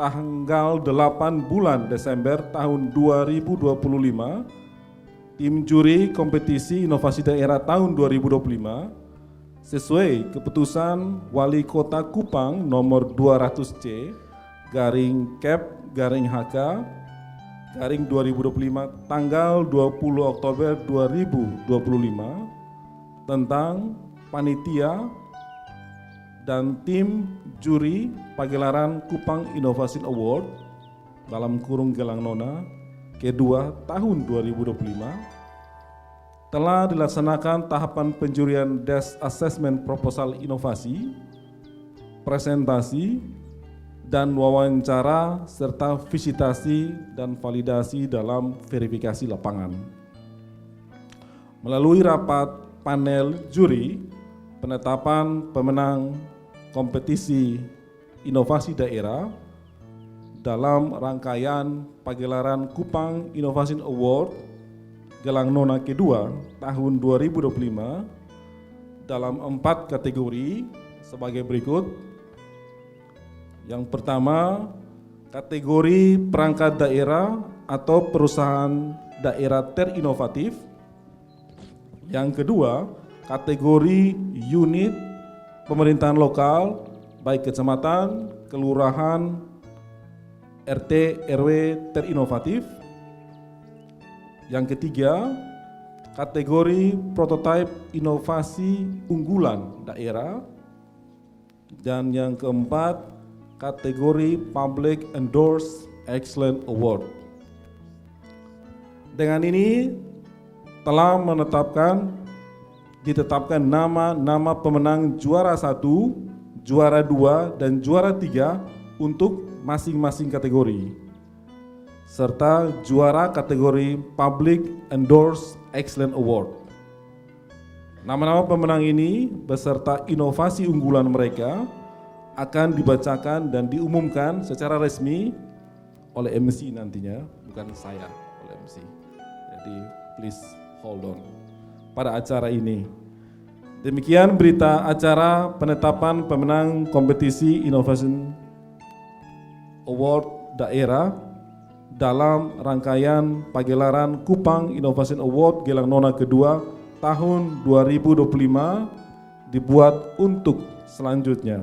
M: tanggal 8 bulan Desember tahun 2025, tim juri kompetisi inovasi daerah tahun 2025 sesuai keputusan Wali Kota Kupang nomor 200C garing Kep garing HK garing 2025 tanggal 20 Oktober 2025 tentang panitia dan tim juri pagelaran Kupang Innovation Award dalam kurung Gelang Nona kedua tahun 2025 telah dilaksanakan tahapan penjurian Desk Assessment Proposal Inovasi, presentasi, dan wawancara serta visitasi dan validasi dalam verifikasi lapangan. Melalui rapat panel juri, penetapan pemenang kompetisi inovasi daerah dalam rangkaian pagelaran Kupang Innovation Award Gelang Nona kedua tahun 2025 dalam 4 kategori sebagai berikut. Yang pertama, kategori perangkat daerah atau perusahaan daerah terinovatif. Yang kedua, kategori unit pemerintahan lokal, baik kecamatan, kelurahan, RT, RW terinovatif. Yang ketiga, kategori prototipe inovasi unggulan daerah. Dan yang keempat, kategori Public Endorsed Excellent Award. Dengan ini telah ditetapkan nama pemenang juara 1, juara 2, dan juara 3 untuk masing-masing kategori, serta juara kategori Public Endorsed Excellent Award. Nama-nama pemenang ini beserta inovasi unggulan mereka akan dibacakan dan diumumkan secara resmi oleh MC nantinya, bukan saya, oleh MC. Jadi please hold on pada acara ini. Demikian berita acara penetapan pemenang kompetisi Innovation Award daerah dalam rangkaian pagelaran Kupang Innovation Award Gelang Nona kedua tahun 2025 dibuat untuk selanjutnya.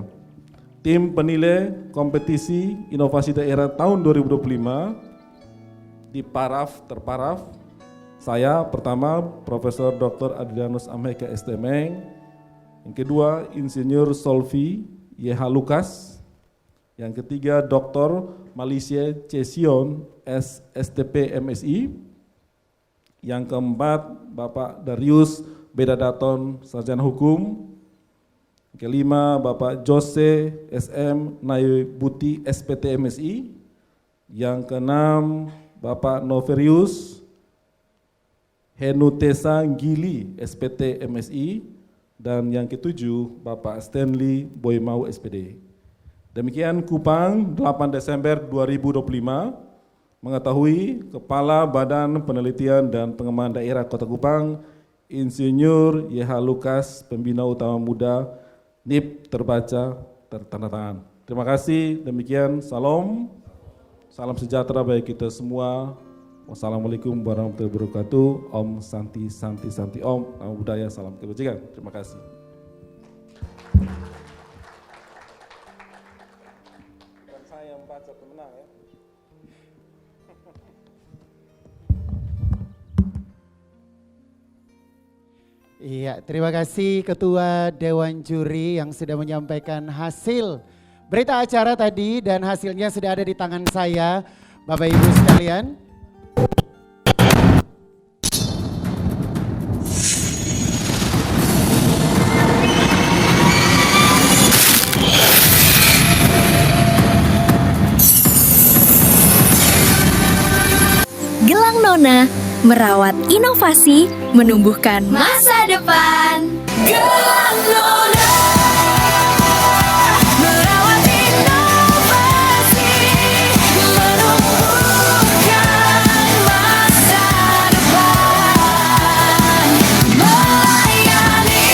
M: Tim penilai kompetisi inovasi daerah tahun 2025 terparaf. Saya pertama Profesor Dr. Adrianus Amheka STM. Yang kedua Insinyur Solvi YH Lukas. Yang ketiga Dr. Malicia Cesion STP MSI. Yang keempat Bapak Darius Bedadaton Sarjana Hukum. Kelima, Bapak Jose SM Nayubuti SPT MSI. Yang keenam, Bapak Noverius Henutesa Gili SPT MSI. Dan yang ketujuh, Bapak Stanley Boymau SPD. Demikian Kupang 8 Desember 2025 mengetahui Kepala Badan Penelitian dan Pengembangan Daerah Kota Kupang, Insinyur YH Lukas, Pembina Utama Muda, NIP terbaca, tertanda tangan. Terima kasih, demikian, salam sejahtera bagi kita semua. Wassalamualaikum warahmatullahi wabarakatuh. Om Santi Santi Santi Om. Nama budaya, salam kebajikan. Terima kasih. Bukan saya yang baca pemenang ya.
A: Iya, terima kasih Ketua Dewan Juri yang sudah menyampaikan hasil berita acara tadi dan hasilnya sudah ada di tangan saya, Bapak Ibu sekalian.
H: Gelang Nona merawat inovasi, menumbuhkan masa depan. Gelang Nona, merawat inovasi, menumbuhkan masa depan. Melayani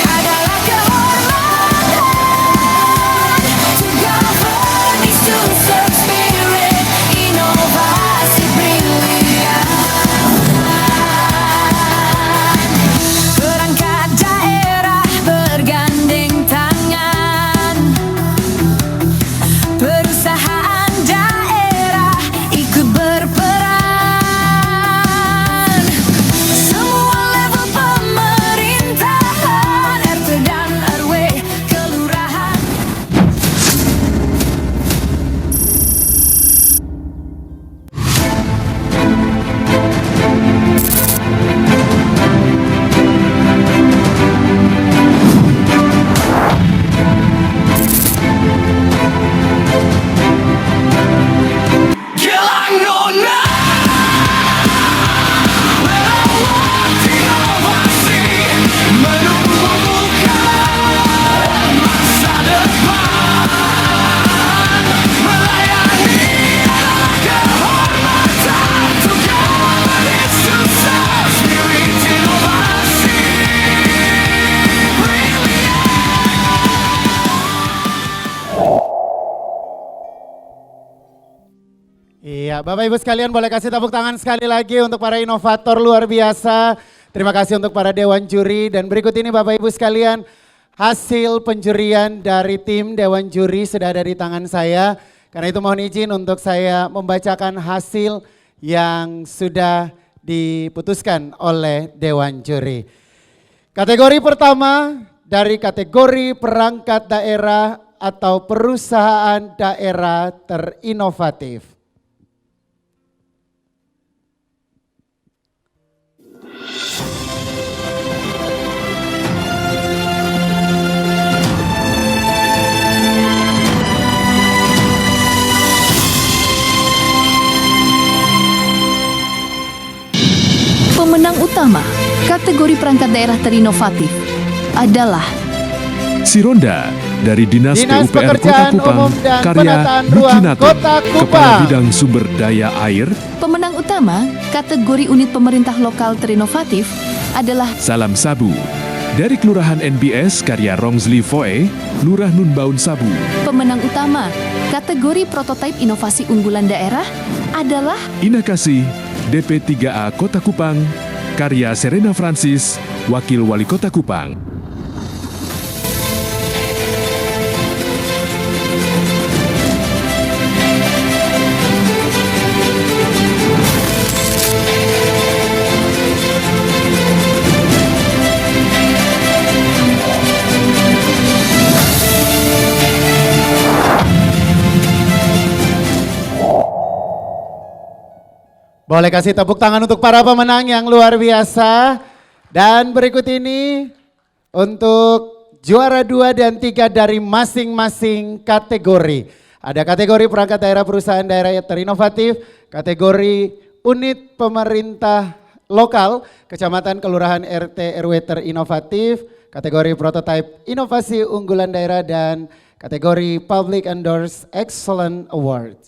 H: adalah kehormatan. To govern is to serve spirit, inovasi brilian. Perangkat daerah bergandeng tangan, perusahaan daerah ikut berperan. Semua level pemerintahan, RT dan RW, kelurahan. Gelang Nona, merawat inovasi, menumbuhkan masa depan. Melayani adalah kehormatan. To govern is to serve spirit, inovasi brilian.
A: Iya, Bapak Ibu sekalian boleh kasih tepuk tangan sekali lagi untuk para inovator luar biasa. Terima kasih untuk para dewan juri dan berikut ini Bapak Ibu sekalian hasil penjurian dari tim dewan juri sudah ada di tangan saya. Karena itu mohon izin untuk saya membacakan hasil yang sudah diputuskan oleh dewan juri. Kategori pertama dari kategori perangkat daerah atau perusahaan daerah terinovatif.
N: Pemenang utama kategori perangkat daerah terinovatif adalah
O: Sironda dari Dinas
A: Dinas
O: PUPR Kota
A: Pekerjaan
O: Kupang,
A: Umum dan
O: karya
A: Penataan Ruang
O: Dukinato,
A: Kota Kupang.
O: Kepala Bidang Sumber Daya Air.
N: pemenang utama kategori unit pemerintah lokal terinovatif adalah
O: Salam Sabu dari Kelurahan NBS karya Rongsli Foe, Lurah Nunbaun Sabu.
N: pemenang utama kategori prototipe inovasi unggulan daerah adalah
O: Inakasi DP3A Kota Kupang, karya Serena Francis, Wakil Wali Kota Kupang.
A: Boleh kasih tepuk tangan untuk para pemenang yang luar biasa. Dan berikut ini untuk juara 2 dan 3 dari masing-masing kategori. Ada kategori perangkat daerah perusahaan daerah terinovatif, kategori unit pemerintah lokal, kecamatan, kelurahan, RT, RW terinovatif, kategori prototipe inovasi unggulan daerah, dan kategori Public Endorsed Excellent Award.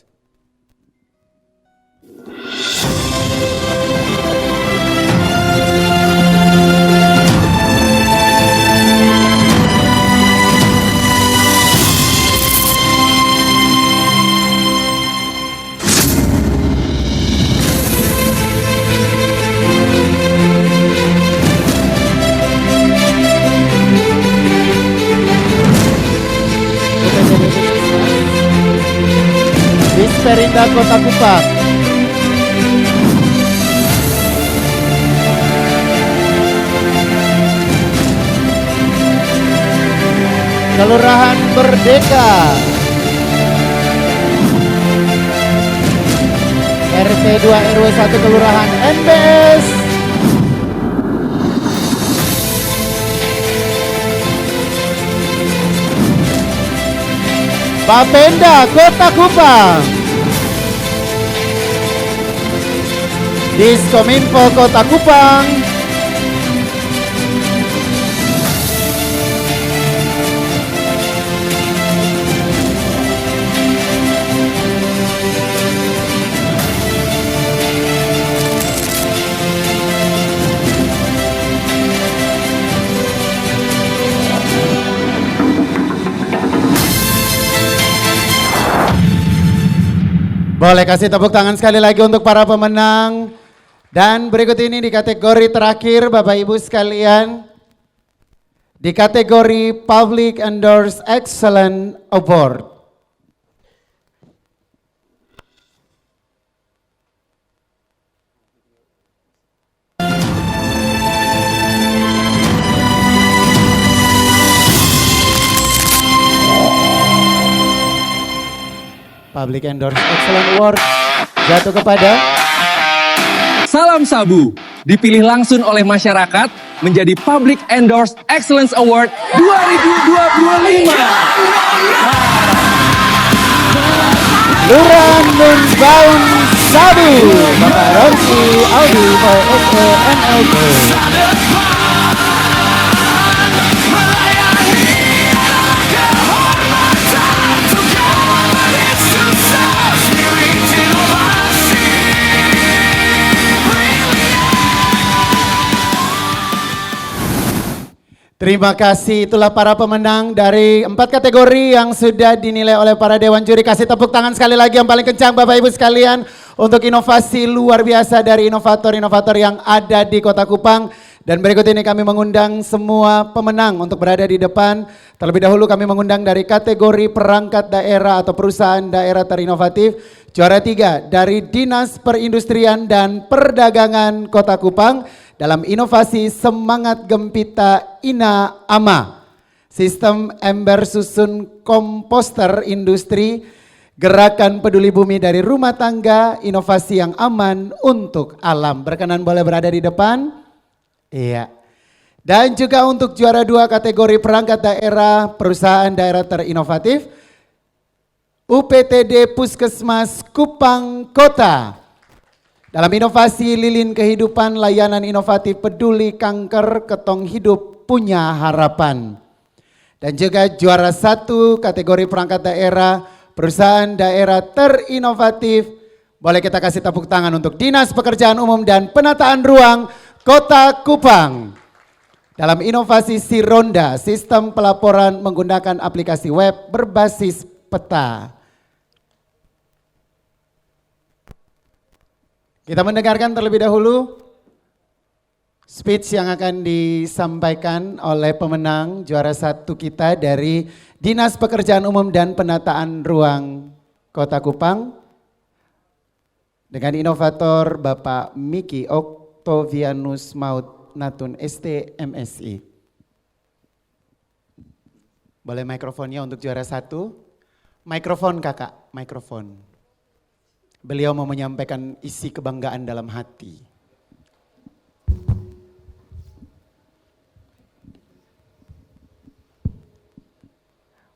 A: Disperinda Kota Kupang. Kelurahan Merdeka. RT 2 RW 1 Kelurahan NBS. Bapenda Kota Kupang. Diskominfo Kota Kupang. Boleh kasih tepuk tangan sekali lagi untuk para pemenang. Dan berikut ini di kategori terakhir Bapak Ibu sekalian. Di kategori Public Endorsed Excellent Award. Public Endorsed Excellent Award jatuh kepada
P: Salam Sabu, dipilih langsung oleh masyarakat menjadi Public Endorsed Excellence Award 2025.
A: Lurah Membaun Sabu, Bapak Romsi Audi VSE NLB. Terima kasih, itulah para pemenang dari 4 kategori yang sudah dinilai oleh para dewan juri. Kasih tepuk tangan sekali lagi yang paling kencang Bapak Ibu sekalian untuk inovasi luar biasa dari inovator-inovator yang ada di Kota Kupang. Dan berikut ini kami mengundang semua pemenang untuk berada di depan. Terlebih dahulu kami mengundang dari kategori perangkat daerah atau perusahaan daerah terinovatif. Juara 3 dari Dinas Perindustrian dan Perdagangan Kota Kupang dalam inovasi Semangat Gempita Ina Ama. Sistem ember susun komposter industri, gerakan peduli bumi dari rumah tangga, inovasi yang aman untuk alam. Berkenan boleh berada di depan? Iya. Dan juga untuk juara 2 kategori perangkat daerah, perusahaan daerah terinovatif, UPTD Puskesmas Kupang Kota. Dalam inovasi lilin kehidupan, layanan inovatif peduli kanker, ketong hidup punya harapan. Dan juga juara 1 kategori perangkat daerah, perusahaan daerah terinovatif. Boleh kita kasih tepuk tangan untuk Dinas Pekerjaan Umum dan Penataan Ruang Kota Kupang. Dalam inovasi Sironda, sistem pelaporan menggunakan aplikasi web berbasis peta. Kita mendengarkan terlebih dahulu speech yang akan disampaikan oleh pemenang juara 1 kita dari Dinas Pekerjaan Umum dan Penataan Ruang Kota Kupang dengan inovator Bapak Miki Oktovianus Maut Natun ST MSI. Boleh mikrofonnya untuk juara 1? Mikrofon kakak, mikrofon. Beliau mau menyampaikan isi kebanggaan dalam hati.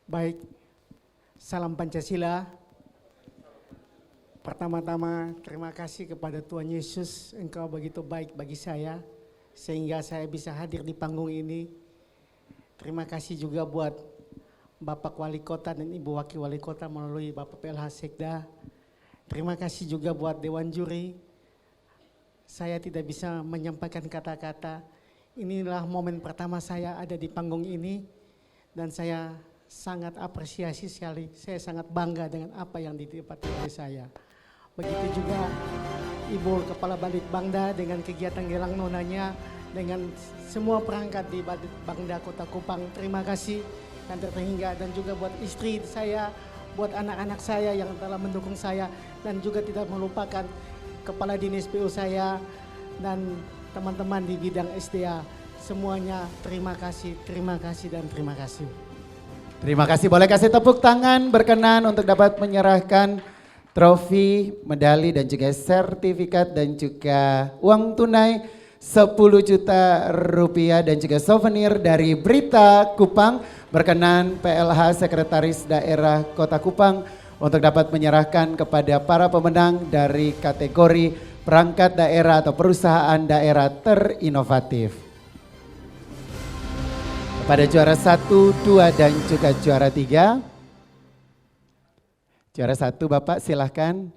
Q: Baik, salam Pancasila. Pertama-tama terima kasih kepada Tuhan Yesus, Engkau begitu baik bagi saya sehingga saya bisa hadir di panggung ini. Terima kasih juga buat Bapak Wali Kota dan Ibu Wakil Wali Kota melalui Bapak PLH Sekda. Terima kasih juga buat Dewan Juri. Saya tidak bisa menyampaikan kata-kata. Inilah momen pertama saya ada di panggung ini dan saya sangat apresiasi sekali. Saya sangat bangga dengan apa yang didapati oleh saya. Begitu juga Ibu Kepala Balit Bangda dengan kegiatan Gelang Nonanya, dengan semua perangkat di Balit Bangda Kota Kupang. Terima kasih yang terhingga, dan juga buat istri saya, buat anak-anak saya yang telah mendukung saya, dan juga tidak melupakan Kepala Dinas PU saya dan teman-teman di bidang SDA. Semuanya terima kasih, dan terima kasih.
A: Terima kasih, boleh kasih tepuk tangan berkenan untuk dapat menyerahkan trofi, medali dan juga sertifikat dan juga uang tunai 10 juta rupiah dan juga souvenir dari Berita Kupang. Berkenan PLH Sekretaris Daerah Kota Kupang untuk dapat menyerahkan kepada para pemenang dari kategori perangkat daerah atau perusahaan daerah terinovatif. Pada juara 1, 2, dan juga juara 3. Juara 1 Bapak silahkan.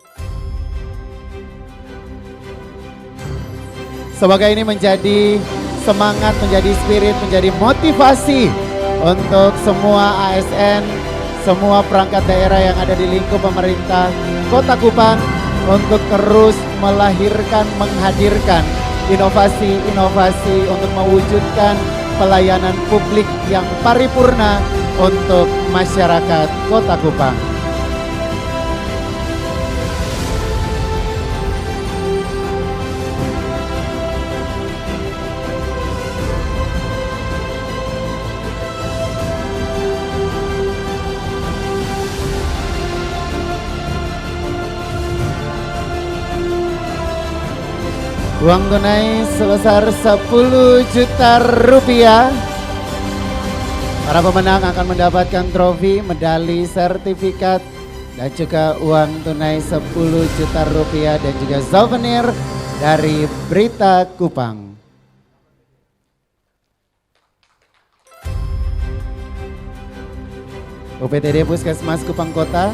A: Semoga ini menjadi semangat, menjadi spirit, menjadi motivasi untuk semua ASN, semua perangkat daerah yang ada di lingkup pemerintah Kota Kupang untuk terus melahirkan, menghadirkan inovasi-inovasi untuk mewujudkan pelayanan publik yang paripurna untuk masyarakat Kota Kupang. Uang tunai sebesar 10 juta rupiah. Para pemenang akan mendapatkan trofi, medali, sertifikat, dan juga uang tunai 10 juta rupiah dan juga souvenir dari Berita Kupang. UPTD Puskesmas Kupang Kota.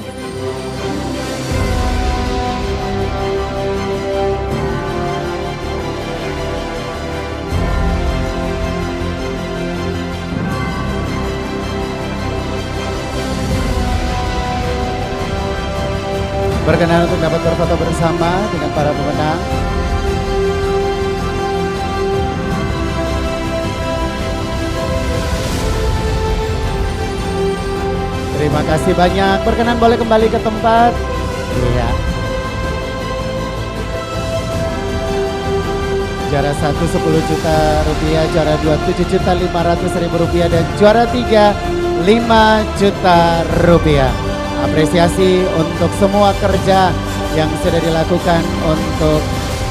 A: Berkenan untuk dapat berfoto bersama dengan para pemenang. Terima kasih banyak. Berkenan boleh kembali ke tempat. Iya. Juara 1 10 juta rupiah, juara 2 7.500.000 rupiah, dan juara 3 5 juta rupiah. Apresiasi untuk semua kerja yang sudah dilakukan untuk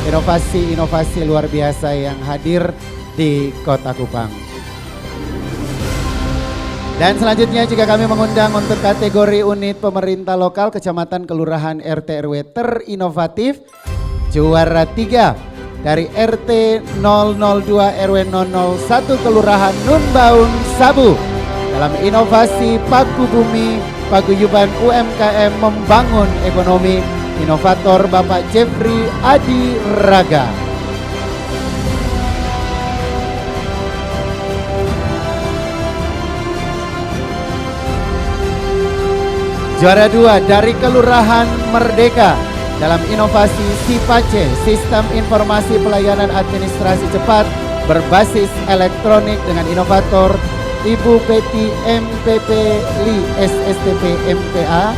A: inovasi-inovasi luar biasa yang hadir di Kota Kupang. Dan selanjutnya juga kami mengundang untuk kategori unit pemerintah lokal, kecamatan, kelurahan, RT, RW terinovatif. Juara 3 dari RT 002 RW 001 Kelurahan Nunbaun Sabu dalam inovasi Paku Bumi Paguyuban UMKM Membangun Ekonomi, inovator Bapak Jeffrey Adi Raga. Juara 2 dari Kelurahan Merdeka dalam inovasi SIPACE, Sistem Informasi Pelayanan Administrasi Cepat berbasis elektronik dengan inovator Ibu Peti MPP Li SSTP MPA.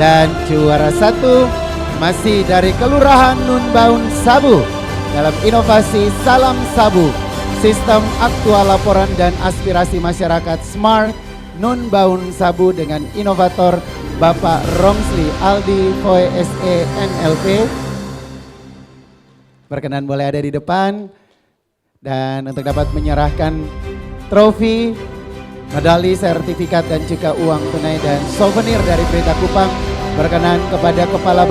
A: Dan juara 1 masih dari Kelurahan Nunbaun Sabu dalam inovasi Salam Sabu, Sistem Aktual Laporan dan Aspirasi Masyarakat Smart Nunbaun Sabu dengan inovator Bapak Romsli Aldi Foy SE NLP. Berkenan boleh ada di depan. Dan untuk dapat menyerahkan trofi, medali, sertifikat, dan juga uang tunai dan souvenir dari Berita Kupang, berkenan kepada Kepala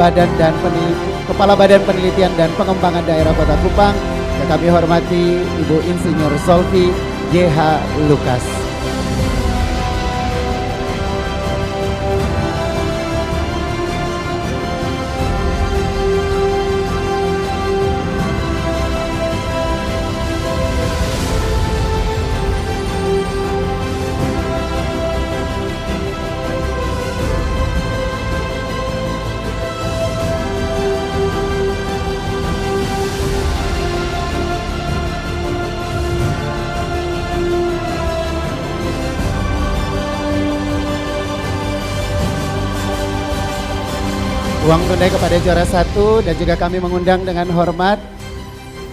A: Badan Penelitian dan Pengembangan Daerah Kota Kupang yang kami hormati Ibu Insinyur Solvi YH Lukas. Uang tunai kepada juara 1 dan juga kami mengundang dengan hormat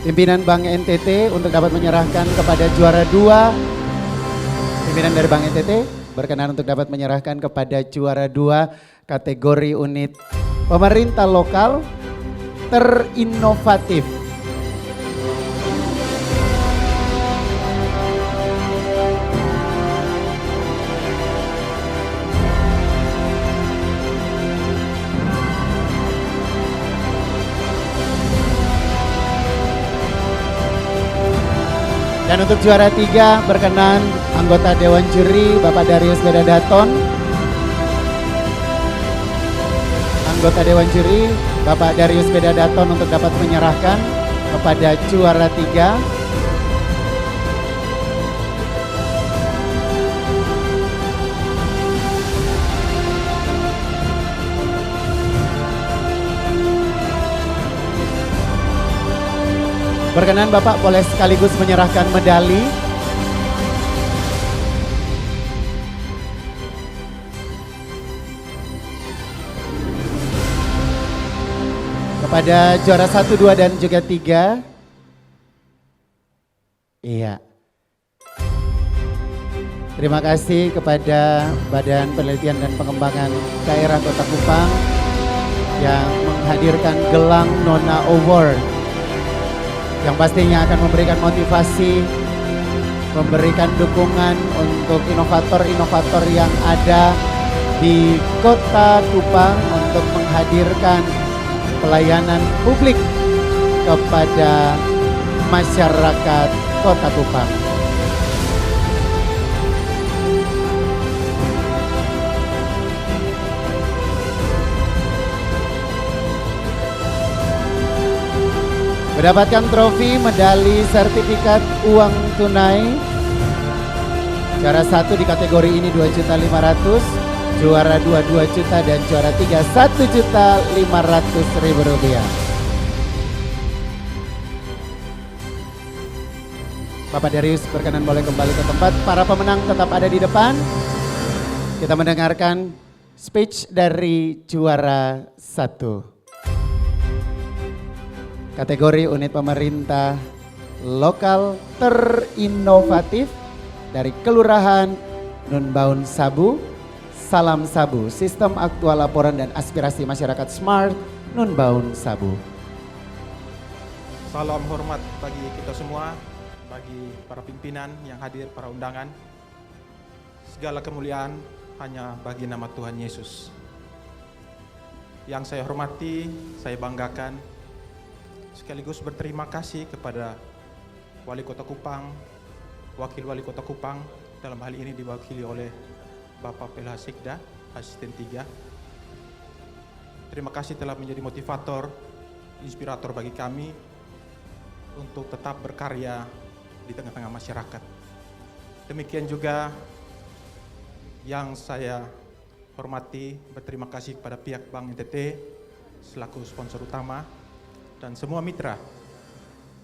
A: pimpinan Bank NTT untuk dapat menyerahkan kepada juara 2. Pimpinan dari Bank NTT berkenan untuk dapat menyerahkan kepada juara 2 kategori unit pemerintah lokal terinovatif. Dan untuk juara 3 berkenan anggota Dewan Juri Bapak Darius Bedadaton. Anggota Dewan Juri Bapak Darius Bedadaton untuk dapat menyerahkan kepada juara 3. Berkenan Bapak boleh sekaligus menyerahkan medali. Kepada juara 1, 2, dan juga 3. Iya. Terima kasih kepada Badan Penelitian dan Pengembangan Daerah Kota Kupang yang menghadirkan Gelang Nona Award, yang pastinya akan memberikan motivasi, memberikan dukungan untuk inovator-inovator yang ada di Kota Kupang untuk menghadirkan pelayanan publik kepada masyarakat Kota Kupang. Mendapatkan trofi, medali, sertifikat, uang tunai. Juara 1 di kategori ini 2.500.000, juara 2 2 juta, dan juara 3 1.500.000 rupiah. Bapak Darius berkenan boleh kembali ke tempat. Para pemenang tetap ada di depan. Kita mendengarkan speech dari juara 1. Kategori unit pemerintah lokal terinovatif dari Kelurahan Nunbaun Sabu. Salam Sabu, sistem aktual laporan dan aspirasi masyarakat smart Nunbaun Sabu.
R: Salam hormat bagi kita semua, bagi para pimpinan yang hadir, para undangan. Segala kemuliaan hanya bagi nama Tuhan Yesus. Yang saya hormati, saya banggakan, sekaligus berterima kasih kepada Wali Kota Kupang, Wakil Wali Kota Kupang, dalam hal ini diwakili oleh Bapak PLH Sekda, Asisten 3. Terima kasih telah menjadi motivator, inspirator bagi kami untuk tetap berkarya di tengah-tengah masyarakat. Demikian juga yang saya hormati, berterima kasih kepada pihak Bank NTT selaku sponsor utama, dan semua mitra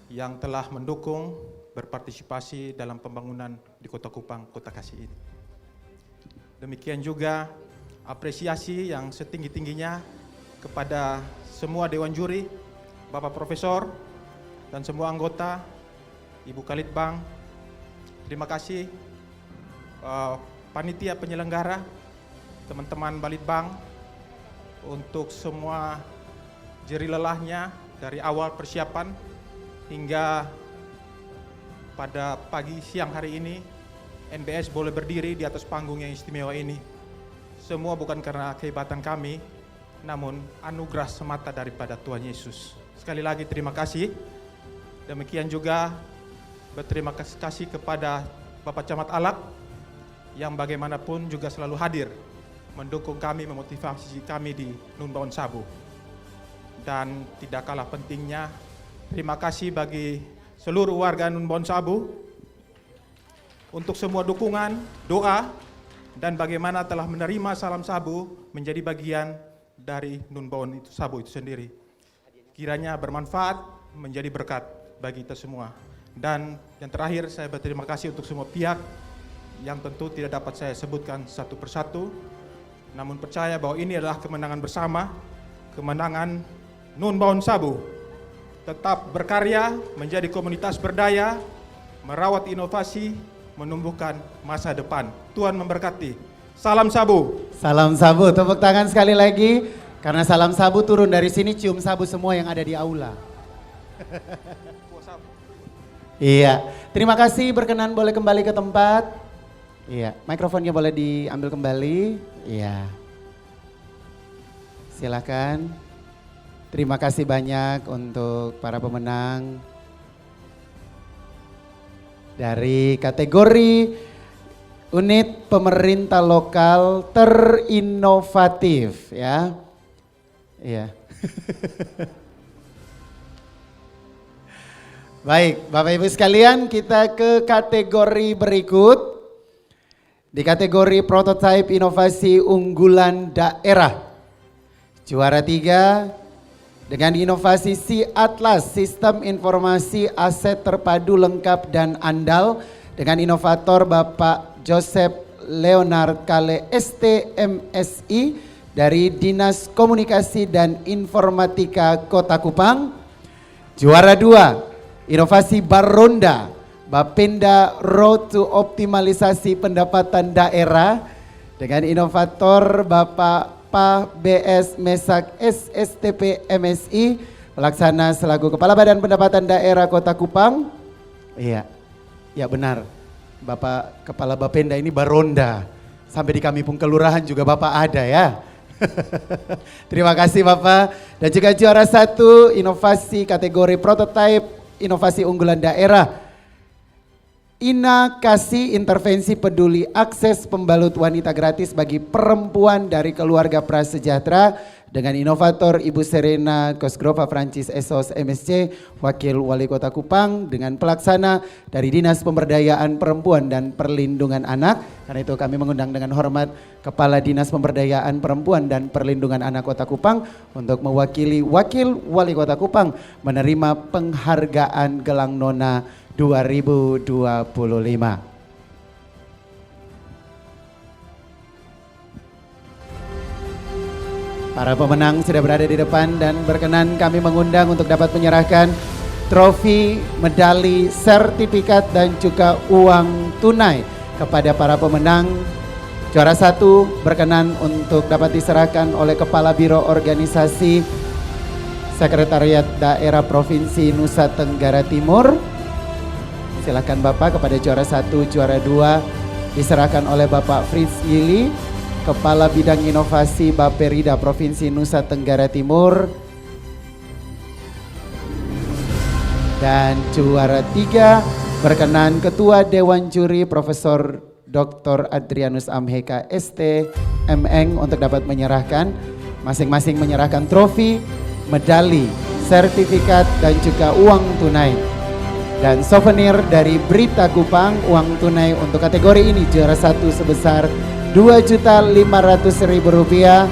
R: yang telah mendukung, berpartisipasi dalam pembangunan di Kota Kupang, Kota Kasih ini. Demikian juga apresiasi yang setinggi-tingginya kepada semua Dewan Juri, Bapak Profesor, dan semua anggota, Ibu Kalitbang. Terima kasih panitia penyelenggara, teman-teman Balitbang, untuk semua jerih lelahnya dari awal persiapan hingga pada pagi siang hari ini NBS boleh berdiri di atas panggung yang istimewa ini. Semua bukan karena kehebatan kami, namun anugerah semata daripada Tuhan Yesus. Sekali lagi terima kasih. Demikian juga berterima kasih kepada Bapak Camat Alak yang bagaimanapun juga selalu hadir mendukung kami, memotivasi kami di Nunbaun Sabu. Dan tidak kalah pentingnya, terima kasih bagi seluruh warga Nunbaun Sabu untuk semua dukungan, doa, dan bagaimana telah menerima Salam Sabu menjadi bagian dari Nunbaun Sabu itu sendiri. Kiranya bermanfaat, menjadi berkat bagi kita semua. Dan yang terakhir, saya berterima kasih untuk semua pihak yang tentu tidak dapat saya sebutkan satu persatu, namun percaya bahwa ini adalah kemenangan bersama, kemenangan Nunbaun Sabu. Tetap berkarya, menjadi komunitas berdaya, merawat inovasi, menumbuhkan masa depan. Tuhan memberkati. Salam Sabu.
A: Salam Sabu, tepuk tangan sekali lagi. Karena Salam Sabu turun dari sini, cium sabu semua yang ada di aula. Iya, terima kasih, berkenan boleh kembali ke tempat. Iya, mikrofonnya boleh diambil kembali. Iya. Silakan. Terima kasih banyak untuk para pemenang. dari kategori unit pemerintah lokal terinovatif ya. Iya. Baik, Bapak Ibu sekalian, kita ke kategori berikut. Di kategori prototipe inovasi unggulan daerah. Juara 3 dengan inovasi Si Atlas, sistem informasi aset terpadu lengkap dan andal dengan inovator Bapak Joseph Leonard Kale STMSI dari Dinas Komunikasi dan Informatika Kota Kupang. Juara 2 inovasi Baronda, Bapenda Road to Optimalisasi Pendapatan Daerah dengan inovator Bapak Pak BS Mesak SSTP MSI, pelaksana selaku Kepala Badan Pendapatan Daerah Kota Kupang. Iya, ya benar, Bapak Kepala Bapenda ini Baronda, sampai di kami pun kelurahan juga Bapak ada ya. Terima kasih Bapak. Dan juga juara 1 inovasi kategori prototipe inovasi unggulan daerah, Ina Kasih intervensi peduli akses pembalut wanita gratis bagi perempuan dari keluarga prasejahtera dengan inovator Ibu Serena Kosgrova Francis Esos MSC, Wakil Wali Kota Kupang dengan pelaksana dari Dinas Pemberdayaan Perempuan dan Perlindungan Anak. Karena itu kami mengundang dengan hormat Kepala Dinas Pemberdayaan Perempuan dan Perlindungan Anak Kota Kupang untuk mewakili Wakil Wali Kota Kupang menerima penghargaan Gelang Nona 2025. Para pemenang sudah berada di depan dan berkenan kami mengundang untuk dapat menyerahkan trofi, medali, sertifikat dan juga uang tunai kepada para pemenang. Juara 1 berkenan untuk dapat diserahkan oleh Kepala Biro Organisasi Sekretariat Daerah Provinsi Nusa Tenggara Timur. Silakan Bapak. Kepada juara 1, juara 2 diserahkan oleh Bapak Fritz Yili, Kepala Bidang Inovasi Baperida Provinsi Nusa Tenggara Timur. Dan juara 3 berkenan Ketua Dewan Juri Profesor Dr. Adrianus Amheka ST MN untuk dapat menyerahkan, masing-masing menyerahkan trofi, medali, sertifikat dan juga uang tunai. Dan souvenir dari Berita Kupang, uang tunai untuk kategori ini juara 1 sebesar Rp2.500.000,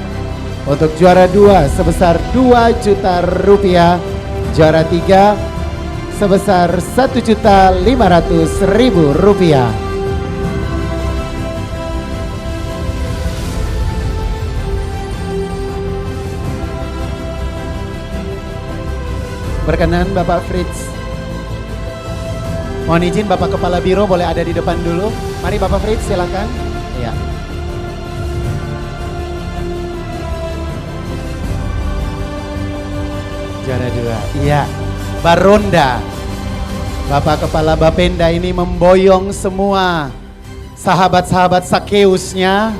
A: untuk juara 2 sebesar Rp2.000.000, juara 3 sebesar Rp1.500.000. Berkenan Bapak Fritz. Mohon izin Bapak Kepala Biro boleh ada di depan dulu. Mari Bapak Fritz silakan. Ya. Juara 2. Iya. Baronda. Bapak Kepala Bapenda ini memboyong semua sahabat-sahabat Sakeusnya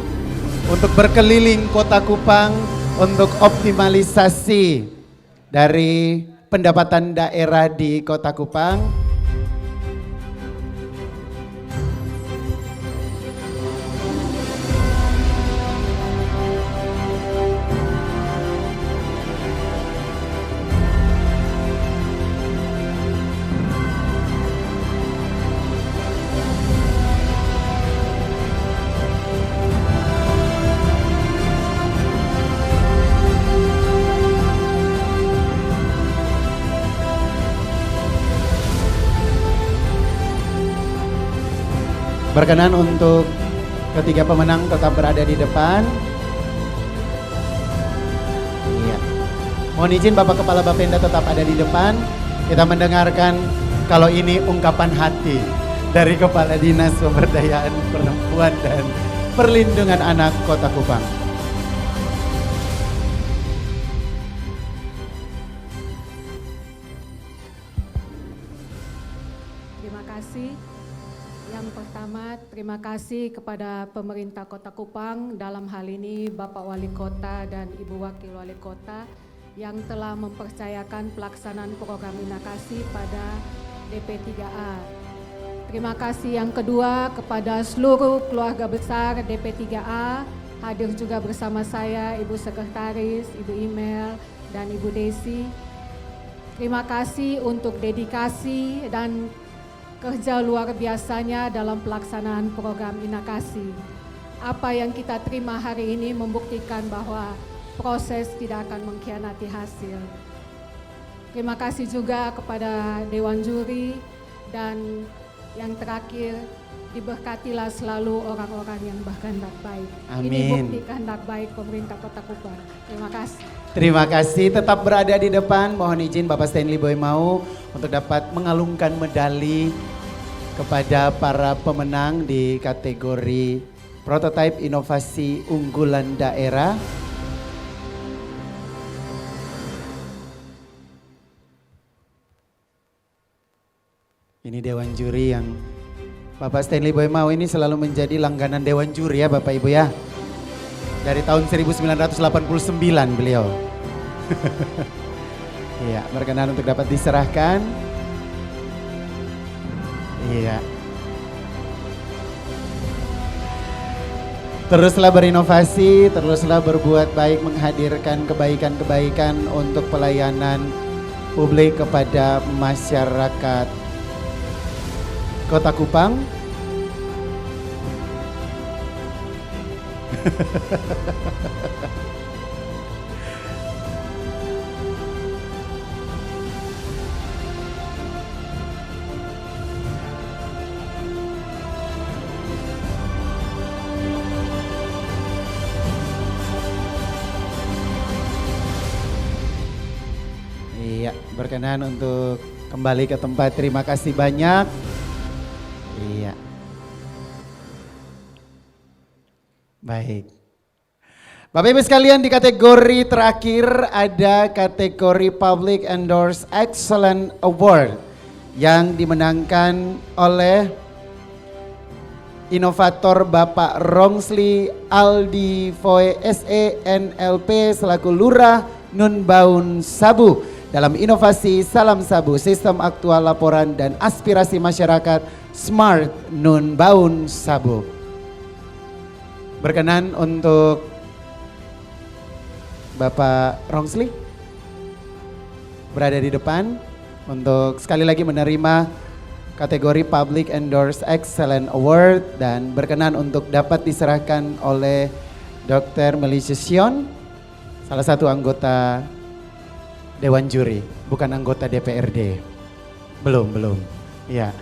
A: untuk berkeliling Kota Kupang untuk optimalisasi dari pendapatan daerah di Kota Kupang. Berkenan untuk ketiga pemenang tetap berada di depan. Iya. Mohon izin Bapak Kepala Bapenda tetap ada di depan. Kita mendengarkan kalau ini ungkapan hati dari Kepala Dinas Pemberdayaan Perempuan dan Perlindungan Anak Kota Kupang.
S: Terima kasih. Yang pertama, terima kasih kepada pemerintah Kota Kupang, dalam hal ini Bapak Wali Kota dan Ibu Wakil Wali Kota yang telah mempercayakan pelaksanaan program Ina Kasih pada DP3A. Terima kasih yang kedua kepada seluruh keluarga besar DP3A, hadir juga bersama saya Ibu Sekretaris, Ibu Imel, dan Ibu Desi. Terima kasih untuk dedikasi dan kerja luar biasanya dalam pelaksanaan program Inakasi. Apa yang kita terima hari ini membuktikan bahwa proses tidak akan mengkhianati hasil. Terima kasih juga kepada Dewan Juri dan yang terakhir, diberkatilah selalu orang-orang yang berkehendak baik.
A: Amin.
S: Ini bukti kehendak baik pemerintah Kota Kupang. Terima kasih.
A: Terima kasih, tetap berada di depan. Mohon izin Bapak Stanley Boy Mau untuk dapat mengalungkan medali kepada para pemenang di kategori Prototipe Inovasi Unggulan Daerah. Ini Dewan Juri yang Bapak Stanley Boy Mau ini selalu menjadi langganan Dewan Juri ya Bapak Ibu ya. Dari tahun 1989 beliau. Iya, berkenan untuk dapat diserahkan. Iya. Teruslah berinovasi, teruslah berbuat baik, menghadirkan kebaikan-kebaikan untuk pelayanan publik kepada masyarakat Kota Kupang. Iya, berkenan untuk kembali ke tempat. Terima kasih banyak. Iya. Baik. Bapak Ibu sekalian, di kategori terakhir ada kategori Public Endorsed Excellent Award yang dimenangkan oleh inovator Bapak Rongsli Aldi Foe SE NLP selaku Lurah Nunbaun Sabu dalam inovasi Salam Sabu, sistem aktual laporan dan aspirasi masyarakat Smart Nunbaun Sabu. Berkenan untuk Bapak Rongsli berada di depan untuk sekali lagi menerima kategori Public Endorsed Excellent Award dan berkenan untuk dapat diserahkan oleh Dr. Melissa Sion, salah satu anggota Dewan Juri, bukan anggota DPRD. Belum. Ya.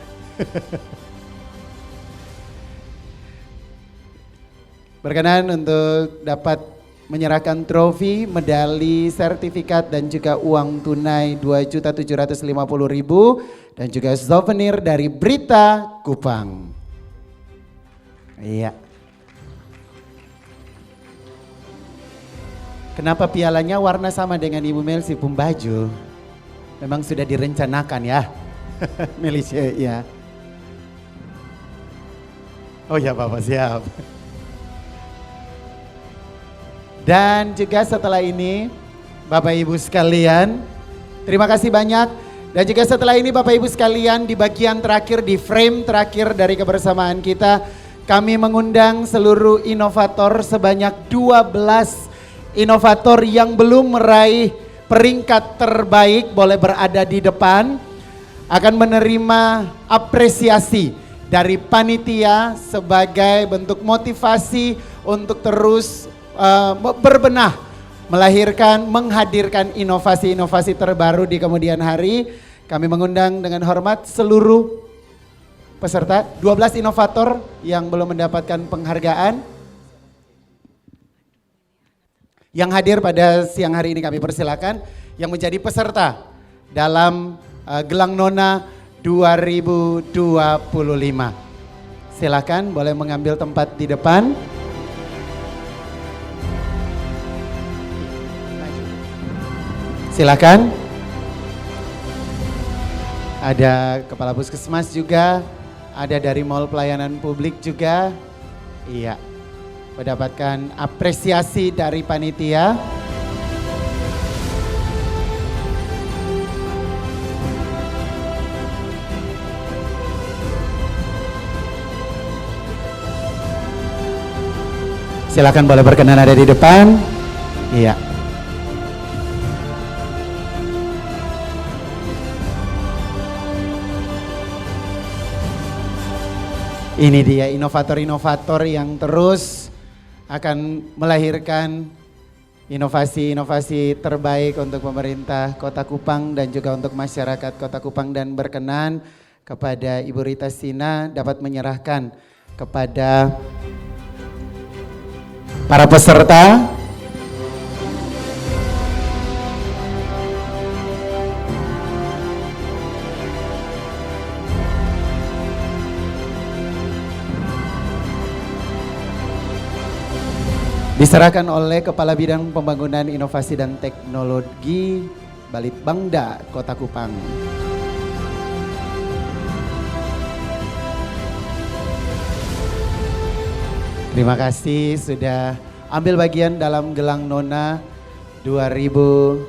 A: Berkenan untuk dapat menyerahkan trofi, medali, sertifikat dan juga uang tunai 2.750.000 dan juga souvenir dari Berita Kupang. Iya. Kenapa pialanya warna sama dengan Ibu Melsi Pumbaju? Memang sudah direncanakan ya. Melisi ya. Oh ya Bapak, siap. Dan juga setelah ini Bapak Ibu sekalian, terima kasih banyak. Dan juga setelah ini Bapak Ibu sekalian, di bagian terakhir, di frame terakhir dari kebersamaan kita, kami mengundang seluruh inovator sebanyak 12 inovator yang belum meraih peringkat terbaik boleh berada di depan, akan menerima apresiasi dari panitia sebagai bentuk motivasi untuk terus berbenah, melahirkan, menghadirkan inovasi-inovasi terbaru di kemudian hari. Kami mengundang dengan hormat seluruh peserta, 12 inovator yang belum mendapatkan penghargaan. Yang hadir pada siang hari ini kami persilakan yang menjadi peserta dalam Gelang Nona 2025. Silakan boleh mengambil tempat di depan. Silakan. Ada Kepala Puskesmas juga, ada dari Mall Pelayanan Publik juga. Iya. Mendapatkan apresiasi dari panitia. Silakan boleh berkenan ada di depan. Iya. Ini dia inovator-inovator yang terus akan melahirkan inovasi-inovasi terbaik untuk pemerintah Kota Kupang dan juga untuk masyarakat Kota Kupang, dan berkenan kepada Ibu Rita Sina dapat menyerahkan kepada para peserta diserahkan oleh Kepala Bidang Pembangunan Inovasi dan Teknologi Balitbangda Kota Kupang. Terima kasih sudah ambil bagian dalam Gelang Nona 2025.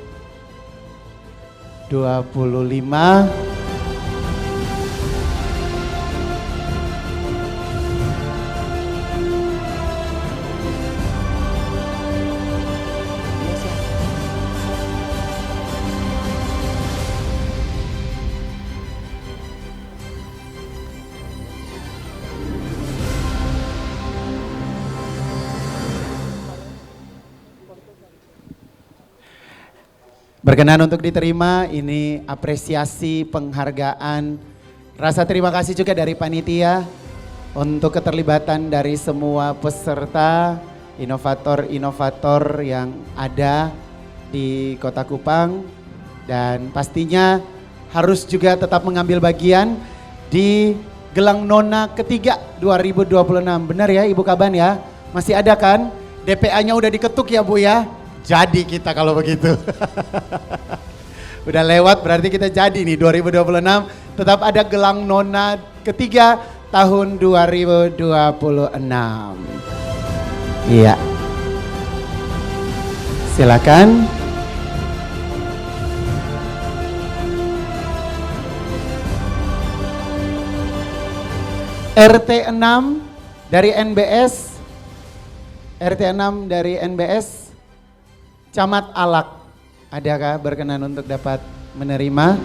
A: Berkenan untuk diterima, ini apresiasi penghargaan. Rasa terima kasih juga dari panitia untuk keterlibatan dari semua peserta, inovator-inovator yang ada di Kota Kupang. Dan pastinya harus juga tetap mengambil bagian di Gelang Nona ketiga 2026. Benar ya Ibu Kaban ya? Masih ada kan? DPA-nya udah diketuk ya Bu ya? Jadi kita kalau begitu. Udah lewat berarti kita jadi nih 2026 tetap ada Gelang Nona ketiga tahun 2026. Iya. Silakan. RT 6 dari NBS. RT 6 dari NBS. Camat Alak, adakah berkenan untuk dapat menerima?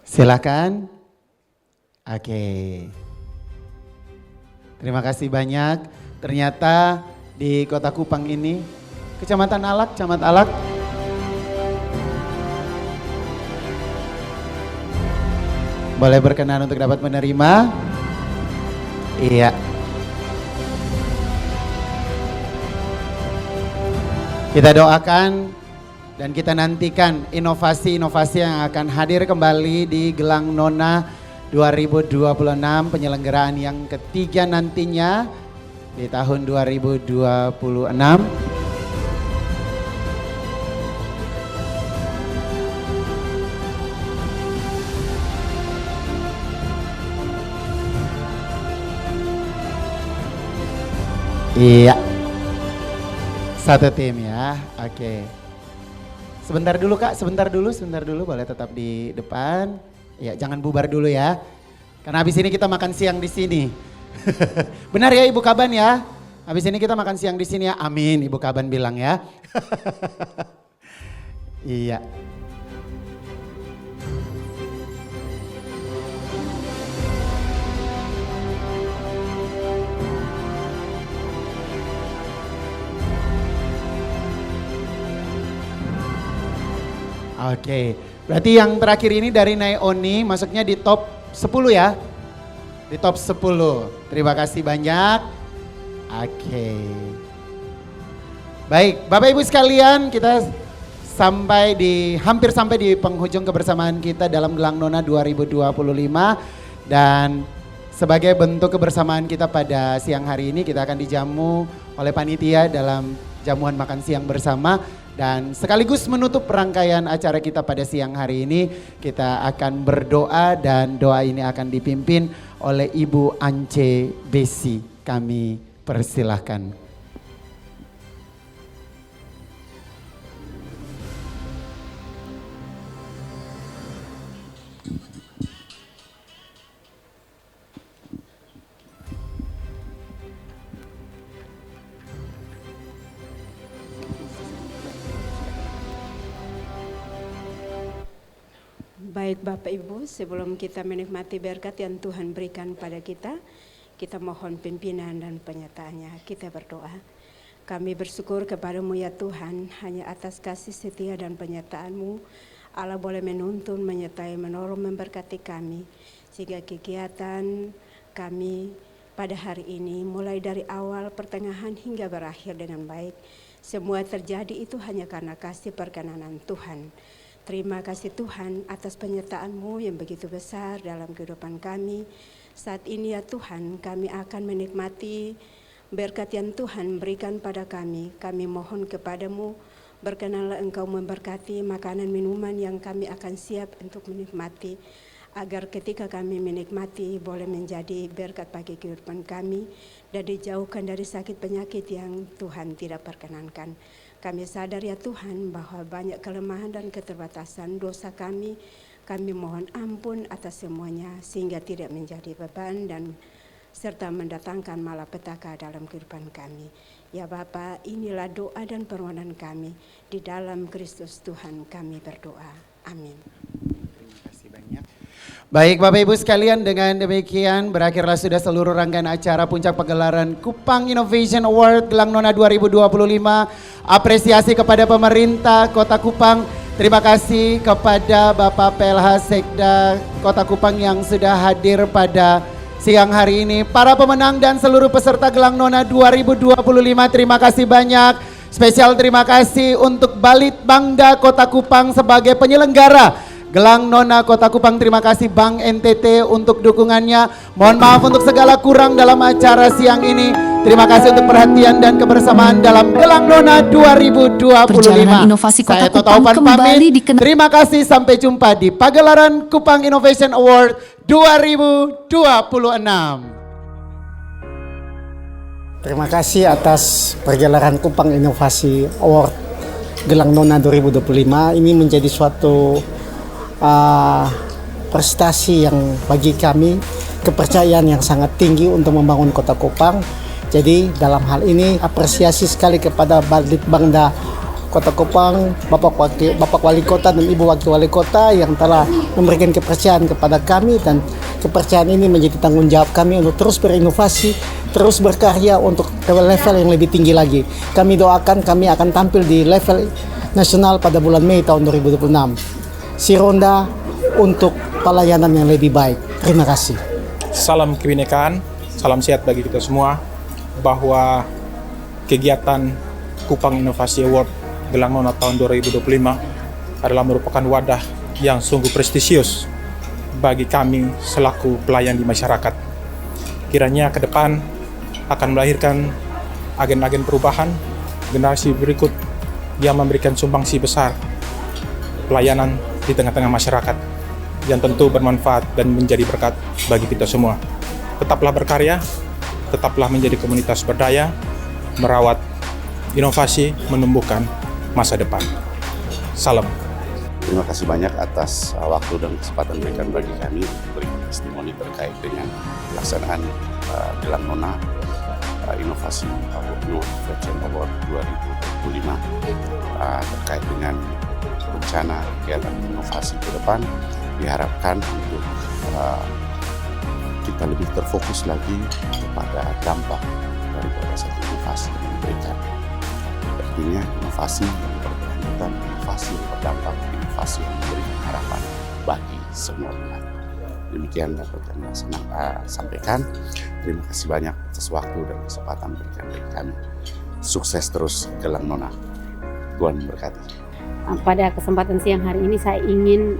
A: Silakan. Oke. Terima kasih banyak. Ternyata di Kota Kupang ini, Kecamatan Alak, Camat Alak. Boleh berkenan untuk dapat menerima? Iya. Kita doakan dan kita nantikan inovasi-inovasi yang akan hadir kembali di Gelang Nona 2026, penyelenggaraan yang ketiga nantinya di tahun 2026. Iya. Satu tim ya, oke. Sebentar dulu Kak, sebentar dulu, boleh tetap di depan. Ya, jangan bubar dulu ya. Karena habis ini kita makan siang di sini. Benar ya Ibu Kaban ya? Habis ini kita makan siang di sini ya. Amin, Ibu Kaban bilang ya. Iya. Oke, berarti yang terakhir ini dari Naoni masuknya di top 10 ya? Di top 10, terima kasih banyak. Oke. Baik, Bapak Ibu sekalian, kita hampir sampai di penghujung kebersamaan kita dalam Gelang Nona 2025. Dan sebagai bentuk kebersamaan kita pada siang hari ini, kita akan dijamu oleh panitia dalam jamuan makan siang bersama. Dan sekaligus menutup rangkaian acara kita pada siang hari ini, kita akan berdoa dan doa ini akan dipimpin oleh Ibu Ance Besi. Kami persilahkan.
T: Baik Bapak Ibu, sebelum kita menikmati berkat yang Tuhan berikan pada kita mohon pimpinan dan penyertaannya. Kita berdoa. Kami bersyukur kepadamu ya Tuhan, hanya atas kasih setia dan penyertaan-Mu, Allah boleh menuntun, menyertai, menolong, memberkati kami, sehingga kegiatan kami pada hari ini, mulai dari awal, pertengahan, hingga berakhir dengan baik. Semua terjadi itu hanya karena kasih perkenanan Tuhan. Terima kasih Tuhan atas penyertaan-Mu yang begitu besar dalam kehidupan kami. Saat ini ya Tuhan, kami akan menikmati berkat yang Tuhan berikan pada kami. Kami mohon kepadamu, berkenanlah Engkau memberkati makanan minuman yang kami akan siap untuk menikmati, agar ketika kami menikmati boleh menjadi berkat bagi kehidupan kami dan dijauhkan dari sakit penyakit yang Tuhan tidak perkenankan. Kami sadar ya Tuhan bahwa banyak kelemahan dan keterbatasan dosa kami. Kami mohon ampun atas semuanya sehingga tidak menjadi beban dan serta mendatangkan malapetaka dalam kehidupan kami. Ya Bapa, inilah doa dan permohonan kami. Di dalam Kristus Tuhan kami berdoa. Amin.
A: Terima kasih banyak. Baik Bapak Ibu sekalian, dengan demikian berakhirlah sudah seluruh rangkaian acara puncak pagelaran Kupang Innovation Award Gelang Nona 2025. Apresiasi kepada pemerintah Kota Kupang. Terima kasih kepada Bapak PLH Sekda Kota Kupang yang sudah hadir pada siang hari ini. Para pemenang dan seluruh peserta Gelang Nona 2025, terima kasih banyak. Spesial terima kasih untuk Balitbangda Kota Kupang sebagai penyelenggara Gelang Nona Kota Kupang. Terima kasih Bank NTT untuk dukungannya. Mohon maaf untuk segala kurang dalam acara siang ini. Terima kasih untuk perhatian dan kebersamaan dalam Gelang Nona 2025.
N: Perjalanan inovasi Kota Kupang kembali dikenal.
A: Terima kasih, sampai jumpa di pagelaran Kupang Innovation Award 2026.
Q: Terima kasih atas pergelaran Kupang Inovasi Award Gelang Nona 2025. Ini menjadi suatu prestasi yang bagi kami kepercayaan yang sangat tinggi untuk membangun Kota Kupang. Jadi dalam hal ini apresiasi sekali kepada Balitbangda Kota Kupang, Bapak Wali Kota dan Ibu Wakil Wali Kota yang telah memberikan kepercayaan kepada kami, dan kepercayaan ini menjadi tanggung jawab kami untuk terus berinovasi, terus berkarya untuk level yang lebih tinggi lagi. Kami doakan kami akan tampil di level nasional pada bulan Mei tahun 2026. Sironda untuk pelayanan yang lebih baik. Terima kasih.
R: Salam kebinekaan, salam sehat bagi kita semua. Bahwa kegiatan Kupang Inovasi Award Gelang Nona tahun 2025 adalah merupakan wadah yang sungguh prestisius bagi kami selaku pelayan di masyarakat. Kiranya ke depan akan melahirkan agen-agen perubahan, generasi berikut yang memberikan sumbangsi besar pelayanan di tengah-tengah masyarakat yang tentu bermanfaat dan menjadi berkat bagi kita semua. Tetaplah berkarya, tetaplah menjadi komunitas berdaya, merawat inovasi, menumbuhkan masa depan. Salam.
U: Terima kasih banyak atas waktu dan kesempatan diberikan bagi kami memberikan testimoni terkait dengan pelaksanaan Gelang Nona Inovasi Innovation Award 2025 terkait dengan rencana kegiatan inovasi ke depan. Diharapkan untuk kita lebih terfokus lagi kepada dampak daripada satu inovasi yang diberikan. Artinya inovasi yang berkelanjutan, inovasi yang berdampak, inovasi yang memberikan harapan bagi semua pihak. Demikian dapat kami sampaikan. Terima kasih banyak atas waktu dan kesempatan berikan bagi kami. Sukses terus Gelang Nona. Tuhan memberkati.
V: Pada kesempatan siang hari ini saya ingin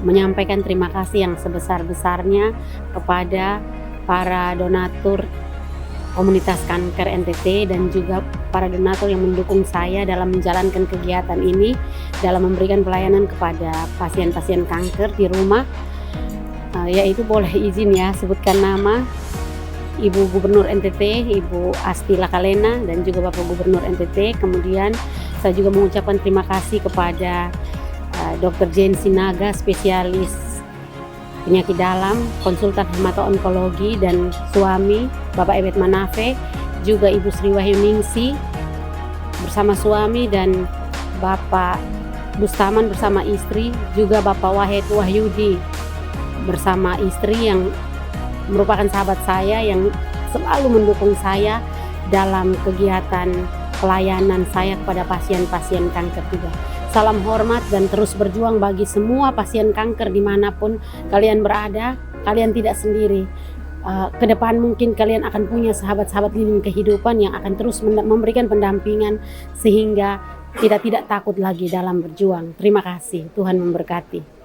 V: menyampaikan terima kasih yang sebesar-besarnya kepada para donatur komunitas kanker NTT dan juga para donatur yang mendukung saya dalam menjalankan kegiatan ini, dalam memberikan pelayanan kepada pasien-pasien kanker di rumah. Yaitu boleh izin ya sebutkan nama Ibu Gubernur NTT, Ibu Asti Lakalena, dan juga Bapak Gubernur NTT. Kemudian saya juga mengucapkan terima kasih kepada Dr. Jane Sinaga, spesialis penyakit dalam, konsultan hemato-onkologi, dan suami Bapak Ebet Manafe, juga Ibu Sri Wahyuningsi bersama suami dan Bapak Bustaman bersama istri, juga Bapak Wahid Wahyudi bersama istri yang merupakan sahabat saya yang selalu mendukung saya dalam kegiatan pelayanan saya kepada pasien-pasien kanker juga. Salam hormat dan terus berjuang bagi semua pasien kanker dimanapun kalian berada, kalian tidak sendiri. Ke depan mungkin kalian akan punya sahabat-sahabat lindung kehidupan yang akan terus memberikan pendampingan sehingga kita tidak takut lagi dalam berjuang. Terima kasih, Tuhan memberkati.